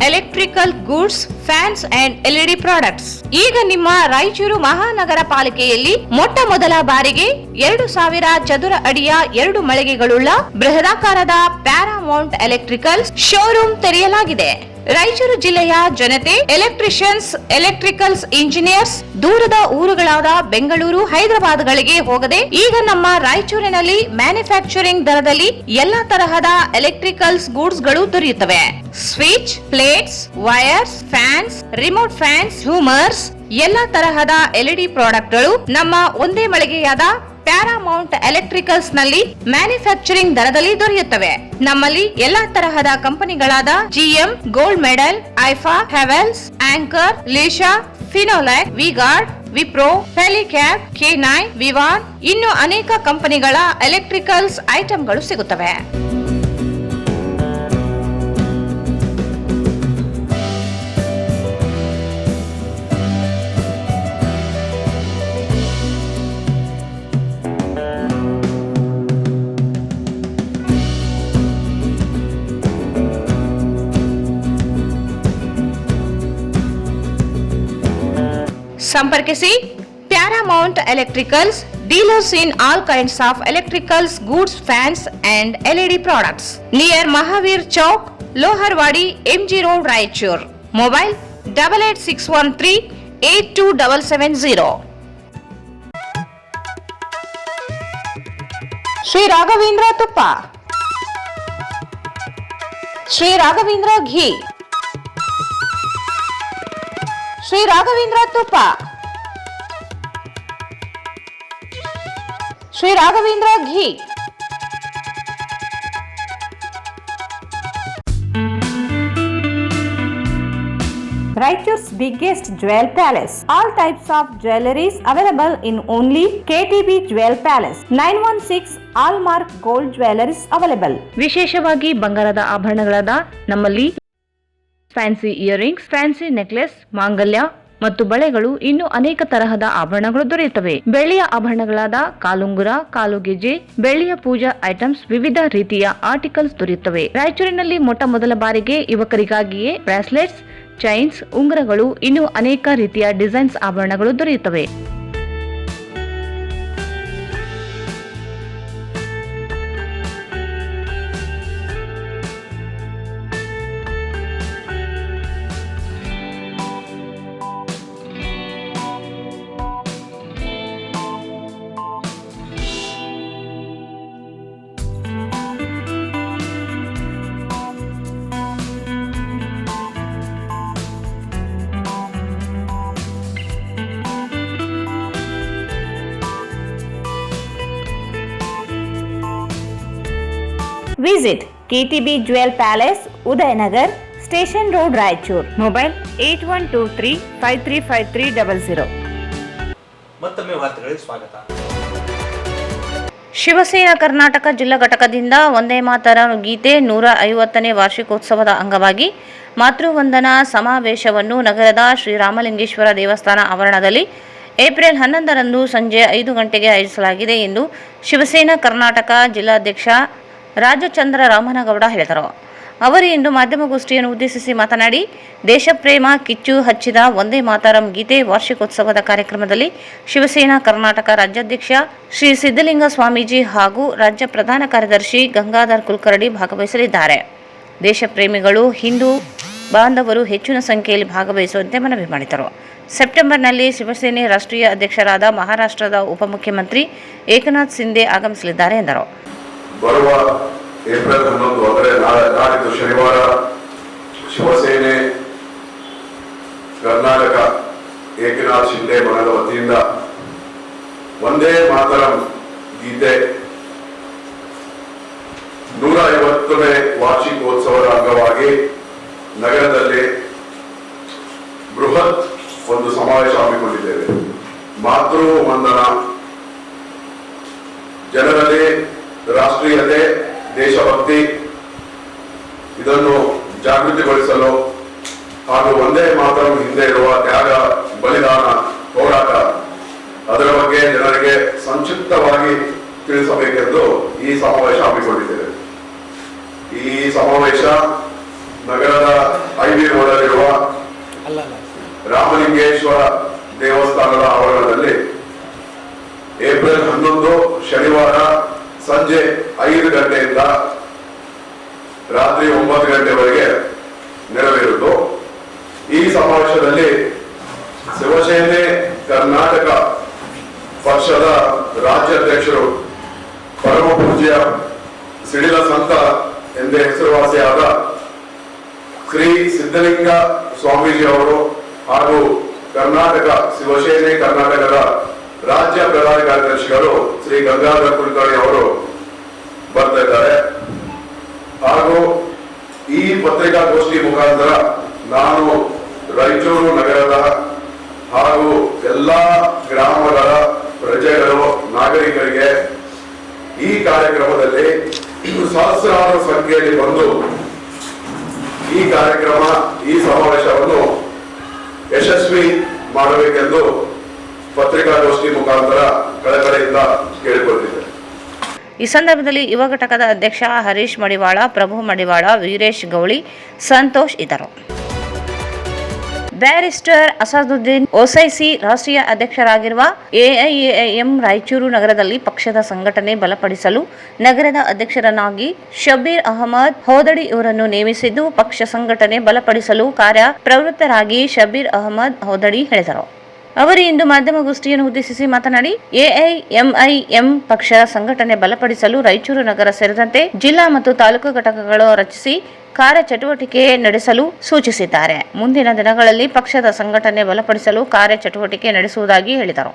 Speaker 2: electrical goods, fans and LED products. ಈಗ ನಿಮ್ಮ ರಾಯಚೂರು ಮಹಾನಗರ ಪಾಲಿಕೆಯಲ್ಲಿ ಮೊಟ್ಟ ಮೊದಲ ಬಾರಿಗೆ 2000 ಚದುರ ಅಡಿಯ 2 ಮಳಿಗೆಗಳುಳ್ಳ ಬೃಹದಾಕಾರದ ಪ್ಯಾರಾಮೌಂಟ್ ಎಲೆಕ್ಟ್ರಿಕಲ್ಸ್ ಶೋರೂಮ್ ತೆರೆಯಲಾಗಿದೆ. ರಾಯಚೂರು ಜಿಲ್ಲೆಯ ಜನತೆ, ಎಲೆಕ್ಟ್ರಿಷಿಯನ್ಸ್, ಎಲೆಕ್ಟ್ರಿಕಲ್ಸ್ ಇಂಜಿನಿಯರ್ಸ್ ದೂರದ ಊರುಗಳಾದ ಬೆಂಗಳೂರು, ಹೈದರಾಬಾದ್ಗಳಿಗೆ ಹೋಗದೆ ಈಗ ನಮ್ಮ ರಾಯಚೂರಿನಲ್ಲಿ ಮ್ಯಾನುಫ್ಯಾಕ್ಚರಿಂಗ್ ದರದಲ್ಲಿ ಎಲ್ಲಾ ತರಹದ ಎಲೆಕ್ಟ್ರಿಕಲ್ಸ್ ಗೂಡ್ಸ್ ಗಳು ದೊರೆಯುತ್ತವೆ. Switch, plates, wires, fans, remote fans, ಹ್ಯೂಮರ್ಸ್, ಎಲ್ಲಾ ತರಹದ LED ಪ್ರಾಡಕ್ಟ್ ಗಳು ನಮ್ಮ ಒಂದೇ ಮಳಿಗೆಯಾದ ಪ್ಯಾರಾಮೌಂಟ್ ಎಲೆಕ್ಟ್ರಿಕಲ್ಸ್ ನಲ್ಲಿ ಮ್ಯಾನುಫ್ಯಾಕ್ಚರಿಂಗ್ ದರದಲ್ಲಿ ದೊರೆಯುತ್ತವೆ. ನಮ್ಮಲ್ಲಿ ಎಲ್ಲಾ ತರಹದ ಕಂಪನಿಗಳಾದ GM, ಗೋಲ್ಡ್ ಮೆಡಲ್, ಐಫಾ, ಹೆವೆಲ್ಸ್, ಆಂಕರ್, ಲೀಶಾ, ಫಿನೋಲ್ಯಾಕ್, ವಿಗಾರ್ಡ್, ವಿಪ್ರೋ, ಫೆಲಿಕ್ಯಾಪ್, K9, ವಿವಾನ್ ಇನ್ನು ಅನೇಕ ಕಂಪನಿಗಳ ಎಲೆಕ್ಟ್ರಿಕಲ್ಸ್ ಐಟಂಗಳು ಸಿಗುತ್ತವೆ. ಸಂಪರ್ಕಿಸಿ Paramount electricals, dealers in all kinds of electricals goods, fans and LED products, near Mahavir Chowk, Loharwadi, MG road, Raichur. Mobile 8861382770. Shri Raghavendra ತುಪ್ಪ, ಶ್ರೀ ರಾಘವೇಂದ್ರ ಘೀ, ಶ್ರೀ ರಾಘವೇಂದ್ರ ತುಪ್ಪ, ಶ್ರೀ ರಾಘವೇಂದ್ರ ಘೀ. Raichur's biggest jewel palace. All types of jewelries available in only KTB Jewel Palace. 916 Allmark Gold Jewelries available. ವಿಶೇಷವಾಗಿ ಬಂಗಾರದ ಆಭರಣಗಳಾದ ನಮ್ಮಲ್ಲಿ ಫ್ಯಾನ್ಸಿ ಇಯರಿಂಗ್ಸ್, ಫ್ಯಾನ್ಸಿ ನೆಕ್ಲೆಸ್, ಮಾಂಗಲ್ಯ, ಮತ್ತು ಬಳೆಗಳು ಇನ್ನೂ ಅನೇಕ ತರಹದ ಆಭರಣಗಳು ದೊರೆಯುತ್ತವೆ. ಬೆಳ್ಳಿಯ ಆಭರಣಗಳಾದ ಕಾಲುಂಗುರ, ಕಾಲುಗೆಜ್ಜೆ, ಬೆಳ್ಳಿಯ ಪೂಜಾ ಐಟಮ್ಸ್, ವಿವಿಧ ರೀತಿಯ ಆರ್ಟಿಕಲ್ಸ್ ದೊರೆಯುತ್ತವೆ. ರಾಯಚೂರಿನಲ್ಲಿ ಮೊದಲ ಬಾರಿಗೆ ಯುವಕರಿಗಾಗಿಯೇ ಬ್ರಾಸ್ಲೆಟ್ಸ್, ಚೈನ್ಸ್, ಉಂಗುರಗಳು, ಇನ್ನೂ ಅನೇಕ ರೀತಿಯ ಡಿಸೈನ್ಸ್ ಆಭರಣಗಳು ದೊರೆಯುತ್ತವೆ. Visit KTB Jewel Palace, Udayanagar, Station Road, Raichur. Mobile 8123535300.
Speaker 3: ಮತ್ತೊಮ್ಮೆ ವಾರ್ತೆಗಳಿಗೆ ಸ್ವಾಗತ.
Speaker 2: ಶಿವಸೇನಾ ಕರ್ನಾಟಕ ಜಿಲ್ಲಾ ಘಟಕದಿಂದ ವಂದೇ ಮಾತರಂ ಗೀತೆ 150ನೇ ವಾರ್ಷಿಕೋತ್ಸವದ ಅಂಗವಾಗಿ ಮಾತೃವಂದನಾ ಸಮಾವೇಶವನ್ನು ನಗರದ ಶ್ರೀರಾಮಲಿಂಗೇಶ್ವರ ದೇವಸ್ಥಾನ ಆವರಣದಲ್ಲಿ ಏಪ್ರಿಲ್ 11ರಂದು ಸಂಜೆ 5 ಗಂಟೆಗೆ ಆಯೋಜಿಸಲಾಗಿದೆ ಎಂದು ಶಿವಸೇನಾ ಕರ್ನಾಟಕ ಜಿಲ್ಲಾಧ್ಯಕ್ಷ ರಾಜಚಂದ್ರ ರಾಮನಗೌಡ ಹೇಳಿದರು. ಅವರು ಇಂದು ಮಾಧ್ಯಮಗೋಷ್ಠಿಯನ್ನು ಉದ್ದೇಶಿಸಿ ಮಾತನಾಡಿ, ದೇಶಪ್ರೇಮ ಕಿಚ್ಚು ಹಚ್ಚಿದ ವಂದೇ ಮಾತರಂ ಗೀತೆ ವಾರ್ಷಿಕೋತ್ಸವದ ಕಾರ್ಯಕ್ರಮದಲ್ಲಿ ಶಿವಸೇನಾ ಕರ್ನಾಟಕ ರಾಜ್ಯಾಧ್ಯಕ್ಷ ಶ್ರೀ ಸಿದ್ದಲಿಂಗ ಸ್ವಾಮೀಜಿ ಹಾಗೂ ರಾಜ್ಯ ಪ್ರಧಾನ ಕಾರ್ಯದರ್ಶಿ ಗಂಗಾಧರ್ ಕುಲಕರ್ಣಿ ಭಾಗವಹಿಸಲಿದ್ದಾರೆ. ದೇಶಪ್ರೇಮಿಗಳು, ಹಿಂದೂ ಬಾಂಧವರು ಹೆಚ್ಚಿನ ಸಂಖ್ಯೆಯಲ್ಲಿ ಭಾಗವಹಿಸುವಂತೆ ಮನವಿ ಮಾಡಿದರು. ಸೆಪ್ಟೆಂಬರ್ನಲ್ಲಿ ಶಿವಸೇನೆ ರಾಷ್ಟ್ರೀಯ ಅಧ್ಯಕ್ಷರಾದ ಮಹಾರಾಷ್ಟ್ರದ ಉಪಮುಖ್ಯಮಂತ್ರಿ ಏಕನಾಥ್ ಶಿಂದೆ ಆಗಮಿಸಲಿದ್ದಾರೆ ಎಂದರು.
Speaker 9: ಬರುವ ಏಪ್ರಿಲ್ 11 ಅಂದರೆ ನಾಡಿದ್ದು ಶನಿವಾರ ಶಿವಸೇನೆ ಕರ್ನಾಟಕ ಏಕನಾಥ್ ಶಿಂದೆ ಬಣದ ವತಿಯಿಂದ ವಂದೇ ಮಾತರಂ ಗೀತೆ 150ನೇ ವಾರ್ಷಿಕೋತ್ಸವದ ಅಂಗವಾಗಿ ನಗರದಲ್ಲಿ ಬೃಹತ್ ಒಂದು ಸಮಾವೇಶ ಹಮ್ಮಿಕೊಂಡಿದ್ದೇವೆ. ಮಾತೃ ವಂದನಾ ಜನರಲ್ಲಿ ರಾಷ್ಟ್ರೀಯತೆ, ದೇಶಭಕ್ತಿ ಇದನ್ನು ಜಾಗೃತಿಗೊಳಿಸಲು ಹಾಗೂ ವಂದೇ ಮಾತರಂ ಹಿಂದೆ ಇರುವ ತ್ಯಾಗ, ಬಲಿದಾನ, ಹೋರಾಟ ಅದರ ಬಗ್ಗೆ ಜನರಿಗೆ ಸಂಕ್ಷಿಪ್ತವಾಗಿ ತಿಳಿಸಬೇಕೆಂದು ಈ ಸಮಾವೇಶ ಹಮ್ಮಿಕೊಂಡಿದ್ದೇವೆ. ಈ ಸಮಾವೇಶ ನಗರದ ಐವಿ ರೋಡಲ್ಲಿರುವ ರಾಮಲಿಂಗೇಶ್ವರ ದೇವಸ್ಥಾನದ ಆವರಣದಲ್ಲಿ ಏಪ್ರಿಲ್ 11 ಶನಿವಾರ ಸಂಜೆ 5 ಗಂಟೆಯಿಂದ ರಾತ್ರಿ 9 ಗಂಟೆವರೆಗೆ ನೆರವೇರಿತು. ಈ ಸಮಾವೇಶದಲ್ಲಿ ಶಿವಸೇನೆ ಕರ್ನಾಟಕ ಪಕ್ಷದ ರಾಜ್ಯಾಧ್ಯಕ್ಷರು ಪರಮ ಪೂಜ್ಯ ಸಿಡಿಲ ಸಂತ ಎಂದೇ ಹೆಸರುವಾಸಿಯಾದ ಶ್ರೀ ಸಿದ್ದಲಿಂಗ ಸ್ವಾಮೀಜಿ ಅವರು ಹಾಗೂ ಕರ್ನಾಟಕ ಶಿವಸೇನೆ ಕರ್ನಾಟಕದ ರಾಜ್ಯ ಪ್ರಧಾನ ಕಾರ್ಯದರ್ಶಿಗಳು ಶ್ರೀ ಗಂಗಾಧರ್ ಕುಲಕರ್ಣಿ ಅವರು ಬರ್ತಾ ಇದ್ದಾರೆ. ಹಾಗೂ ಈ ಪತ್ರಿಕಾಗೋಷ್ಠಿ ಮುಖಾಂತರ ನಾನು ರಾಯಚೂರು ನಗರದ ಹಾಗೂ ಎಲ್ಲಾ ಗ್ರಾಮಗಳ ಪ್ರಜೆಗಳು, ನಾಗರಿಕರಿಗೆ ಈ ಕಾರ್ಯಕ್ರಮದಲ್ಲಿ ಸಹಸ್ರಾರು ಸಂಖ್ಯೆಯಲ್ಲಿ ಬಂದು ಈ ಕಾರ್ಯಕ್ರಮ, ಈ ಸಮಾವೇಶವನ್ನು ಯಶಸ್ವಿ ಮಾಡಬೇಕೆಂದು ಪತ್ರಿಕಾಗೋಷ್ಠಿ ಮುಖಾಂತರ ಕಳಕಳಿಯಿಂದ ಕೇಳಿಕೊಳ್ಳುತ್ತಿದೆ.
Speaker 2: ಈ ಸಂದರ್ಭದಲ್ಲಿ ಯುವ ಘಟಕದ ಅಧ್ಯಕ್ಷ ಹರೀಶ್ ಮಡಿವಾಳ, ಪ್ರಭು ಮಡಿವಾಳ, ವೀರೇಶ್ ಗೌಳಿ, ಸಂತೋಷ್ ಇದ್ದರು. ಬ್ಯಾರಿಸ್ಟರ್ ಅಸಾದುದ್ದೀನ್ ಒಸೈಸಿ ರಾಷ್ಟ್ರೀಯ ಅಧ್ಯಕ್ಷರಾಗಿರುವ ಎಐಎಎಂ ರಾಯಚೂರು ನಗರದಲ್ಲಿ ಪಕ್ಷದ ಸಂಘಟನೆ ಬಲಪಡಿಸಲು ನಗರದ ಅಧ್ಯಕ್ಷರನ್ನಾಗಿ ಶಬೀರ್ ಅಹಮದ್ ಹೌದಡಿ ಇವರನ್ನು ನೇಮಿಸಿದ್ದು, ಪಕ್ಷ ಸಂಘಟನೆ ಬಲಪಡಿಸಲು ಕಾರ್ಯ ಪ್ರವೃತ್ತರಾಗಿ ಶಬೀರ್ ಅಹಮದ್ ಹೌದಡಿ ಹೇಳಿದರು. ಅವರು ಇಂದು ಮಾಧ್ಯಮಗೋಷ್ಠಿಯನ್ನು ಉದ್ದೇಶಿಸಿ ಮಾತನಾಡಿ, ಎಐಎಂಐಎಂ ಪಕ್ಷ ಸಂಘಟನೆ ಬಲಪಡಿಸಲು ರಾಯಚೂರು ನಗರ ಸೇರಿದಂತೆ ಜಿಲ್ಲಾ ಮತ್ತು ತಾಲೂಕು ಘಟಕಗಳು ರಚಿಸಿ ಕಾರ್ಯಚಟುವಟಿಕೆ ನಡೆಸಲು ಸೂಚಿಸಿದ್ದಾರೆ. ಮುಂದಿನ ದಿನಗಳಲ್ಲಿ ಪಕ್ಷದ ಸಂಘಟನೆ ಬಲಪಡಿಸಲು ಕಾರ್ಯಚಟುವಟಿಕೆ ನಡೆಸುವುದಾಗಿ ಹೇಳಿದರು.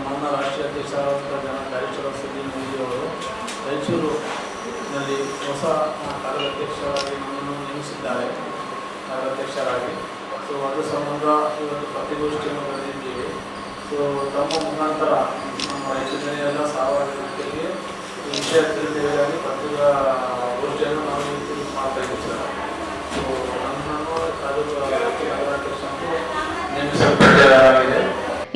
Speaker 8: ನಮ್ಮ ರಾಷ್ಟ್ರೀಯ ರಾಯಚೂರಿನಲ್ಲಿ ಹೊಸ ಕಾರ್ಯಾಧ್ಯಕ್ಷರಾಗಿ ನೇಮಿಸಿದ್ದಾರೆ, ಕಾರ್ಯಾಧ್ಯಕ್ಷರಾಗಿ. ಸೊ ಅದು ಸಂಬಂಧ ಇವತ್ತು ಪತ್ರಿಕಾಗೋಷ್ಠಿಯನ್ನು ಬರೆದಿದ್ದೀವಿ. ಸೊ ತಮ್ಮ ಮುಖಾಂತರ ನಮ್ಮ ರಾಯಚೂರಿನ ಎಲ್ಲ ಸಾರ್ವಜನಿಕರಿಗೆ ಈ ವಿಷಯ ತಿಳಿದಿಗಾಗಿ ಪತ್ರಿಕಾಗೋಷ್ಠಿಯನ್ನು ನಾವು ಮಾಡ್ತಾ ಇದ್ದೀವಿ ಸರ್. ಸೊ ನನ್ನನ್ನು ತಾಲೂಕು ಕಾರ್ಯಾಧ್ಯಕ್ಷ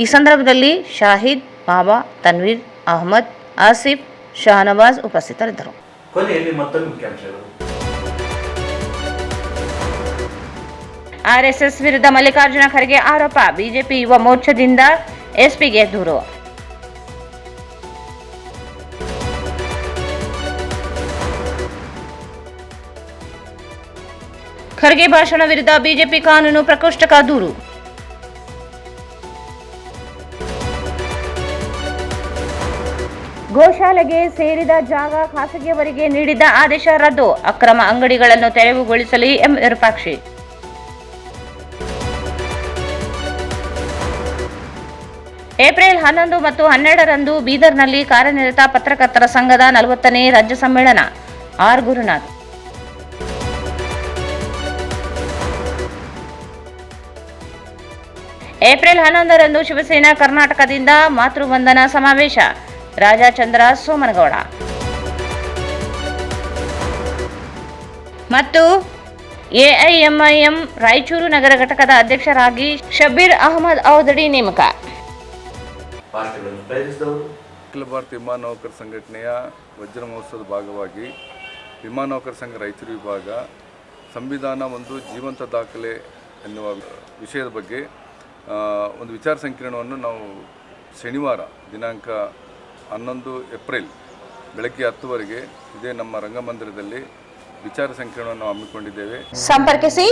Speaker 2: ಈ ಸಂದರ್ಭದಲ್ಲಿ ಶಾಹಿದ್, ಬಾಬಾ, ತನ್ವೀರ್, ಅಹಮದ್, ಆಸಿಫ್, ಶಹನವಾಜ್ ಉಪಸ್ಥಿತರಿದ್ದರು.
Speaker 3: ಕೊನೆಯಲ್ಲಿ ಮತ್ತೊಂದು ಮುಖ್ಯಾಂಶಗಳು.
Speaker 2: ಆರ್ಎಸ್ಎಸ್ ವಿರುದ್ಧ ಮಲ್ಲಿಕಾರ್ಜುನ ಖರ್ಗೆ ಆರೋಪ, ಬಿಜೆಪಿ ಯುವ ಮೋರ್ಚಾದಿಂದ ಎಸ್ಪಿಗೆ ದೂರು. ಖರ್ಗೆ ಭಾಷಣ ವಿರುದ್ಧ ಬಿಜೆಪಿ ಕಾನೂನು ಪ್ರಕೋಷ್ಠಕ ದೂರು. ಗೋಶಾಲೆಗೆ ಸೇರಿದ ಜಾಗ ಖಾಸಗಿಯವರಿಗೆ ನೀಡಿದ್ದ ಆದೇಶ ರದ್ದು, ಅಕ್ರಮ ಅಂಗಡಿಗಳನ್ನು ತೆರವುಗೊಳಿಸಲಿ ವಿರೂಪಾಕ್ಷಿ. ಏಪ್ರಿಲ್ 11 ಮತ್ತು 12ರಂದು ಬೀದರ್ನಲ್ಲಿ ಕಾರ್ಯನಿರತ ಪತ್ರಕರ್ತರ ಸಂಘದ 40ನೇ ರಾಜ್ಯ ಸಮ್ಮೇಳನ. ಆರ್ ಗುರುನಾಥ್. ಏಪ್ರಿಲ್ 11ರಂದು ಶಿವಸೇನಾ ಕರ್ನಾಟಕದಿಂದ ಮಾತೃವಂದನಾ ಸಮಾವೇಶ. ರಾಜಚಂದ್ರ ಸೋಮನಗೌಡ. ಮತ್ತು ಎಐಎಂಐಎಂ ರಾಯಚೂರು ನಗರ ಘಟಕದ ಅಧ್ಯಕ್ಷರಾಗಿ ಶಬೀರ್ ಅಹಮದ್ ಔದಡಿ ನೇಮಕ.
Speaker 1: ಅಖಿಲ ಭಾರತ ವಿಮಾನ ನೌಕರ ಸಂಘಟನೆಯ ವಜ್ರ ಮಹೋತ್ಸವದ ಭಾಗವಾಗಿ ವಿಮಾನ ನೌಕರ ಸಂಘ ರಾಯಚೂರು ವಿಭಾಗ ಸಂವಿಧಾನ ಒಂದು ಜೀವಂತ ದಾಖಲೆ ಎನ್ನುವ ವಿಷಯದ ಬಗ್ಗೆ ಒಂದು ವಿಚಾರ ಸಂಕಿರಣವನ್ನು ನಾವು ಶನಿವಾರ ದಿನಾಂಕ 11 ಏಪ್ರಿಲ್ ಬೆಳಗ್ಗೆ 10 ಇದೇ ನಮ್ಮ ರಂಗಮಂದಿರದಲ್ಲಿ ವಿಚಾರ ಸಂಕಿರಣವನ್ನು ಹಮ್ಮಿಕೊಂಡಿದ್ದೇವೆ.
Speaker 2: ಸಂಪರ್ಕಿಸಿ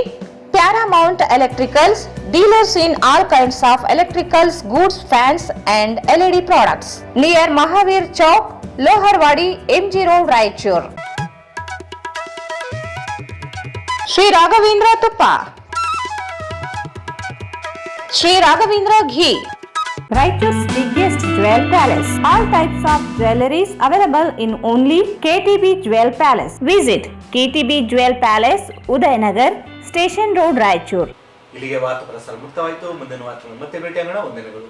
Speaker 2: Paramount electricals, dealers in all kinds of electricals goods, fans and LED products, near Mahavir Chowk, Loharwadi, MG road, Raichur. Shri Raghavendra ತುಪ್ಪ, ಶ್ರೀ ರಾಘವೇಂದ್ರ ಘೀ. Raichur's biggest jewel palace. All types of jewelries available in only KTB Jewel Palace. Visit KTB Jewel Palace, Udayanagar, Station Road, Raichur.
Speaker 3: ಇಲ್ಲಿಗೆ ವಾರ್ತಾ ಪ್ರಸಾರ ಮುಕ್ತವಾಯಿತು. ಮುಂದಿನ ವಾರ್ತೆಗಳು ಮತ್ತೆ ಭೇಟಿಯಾಗೋಣ. ವಂದನೆಗಳು.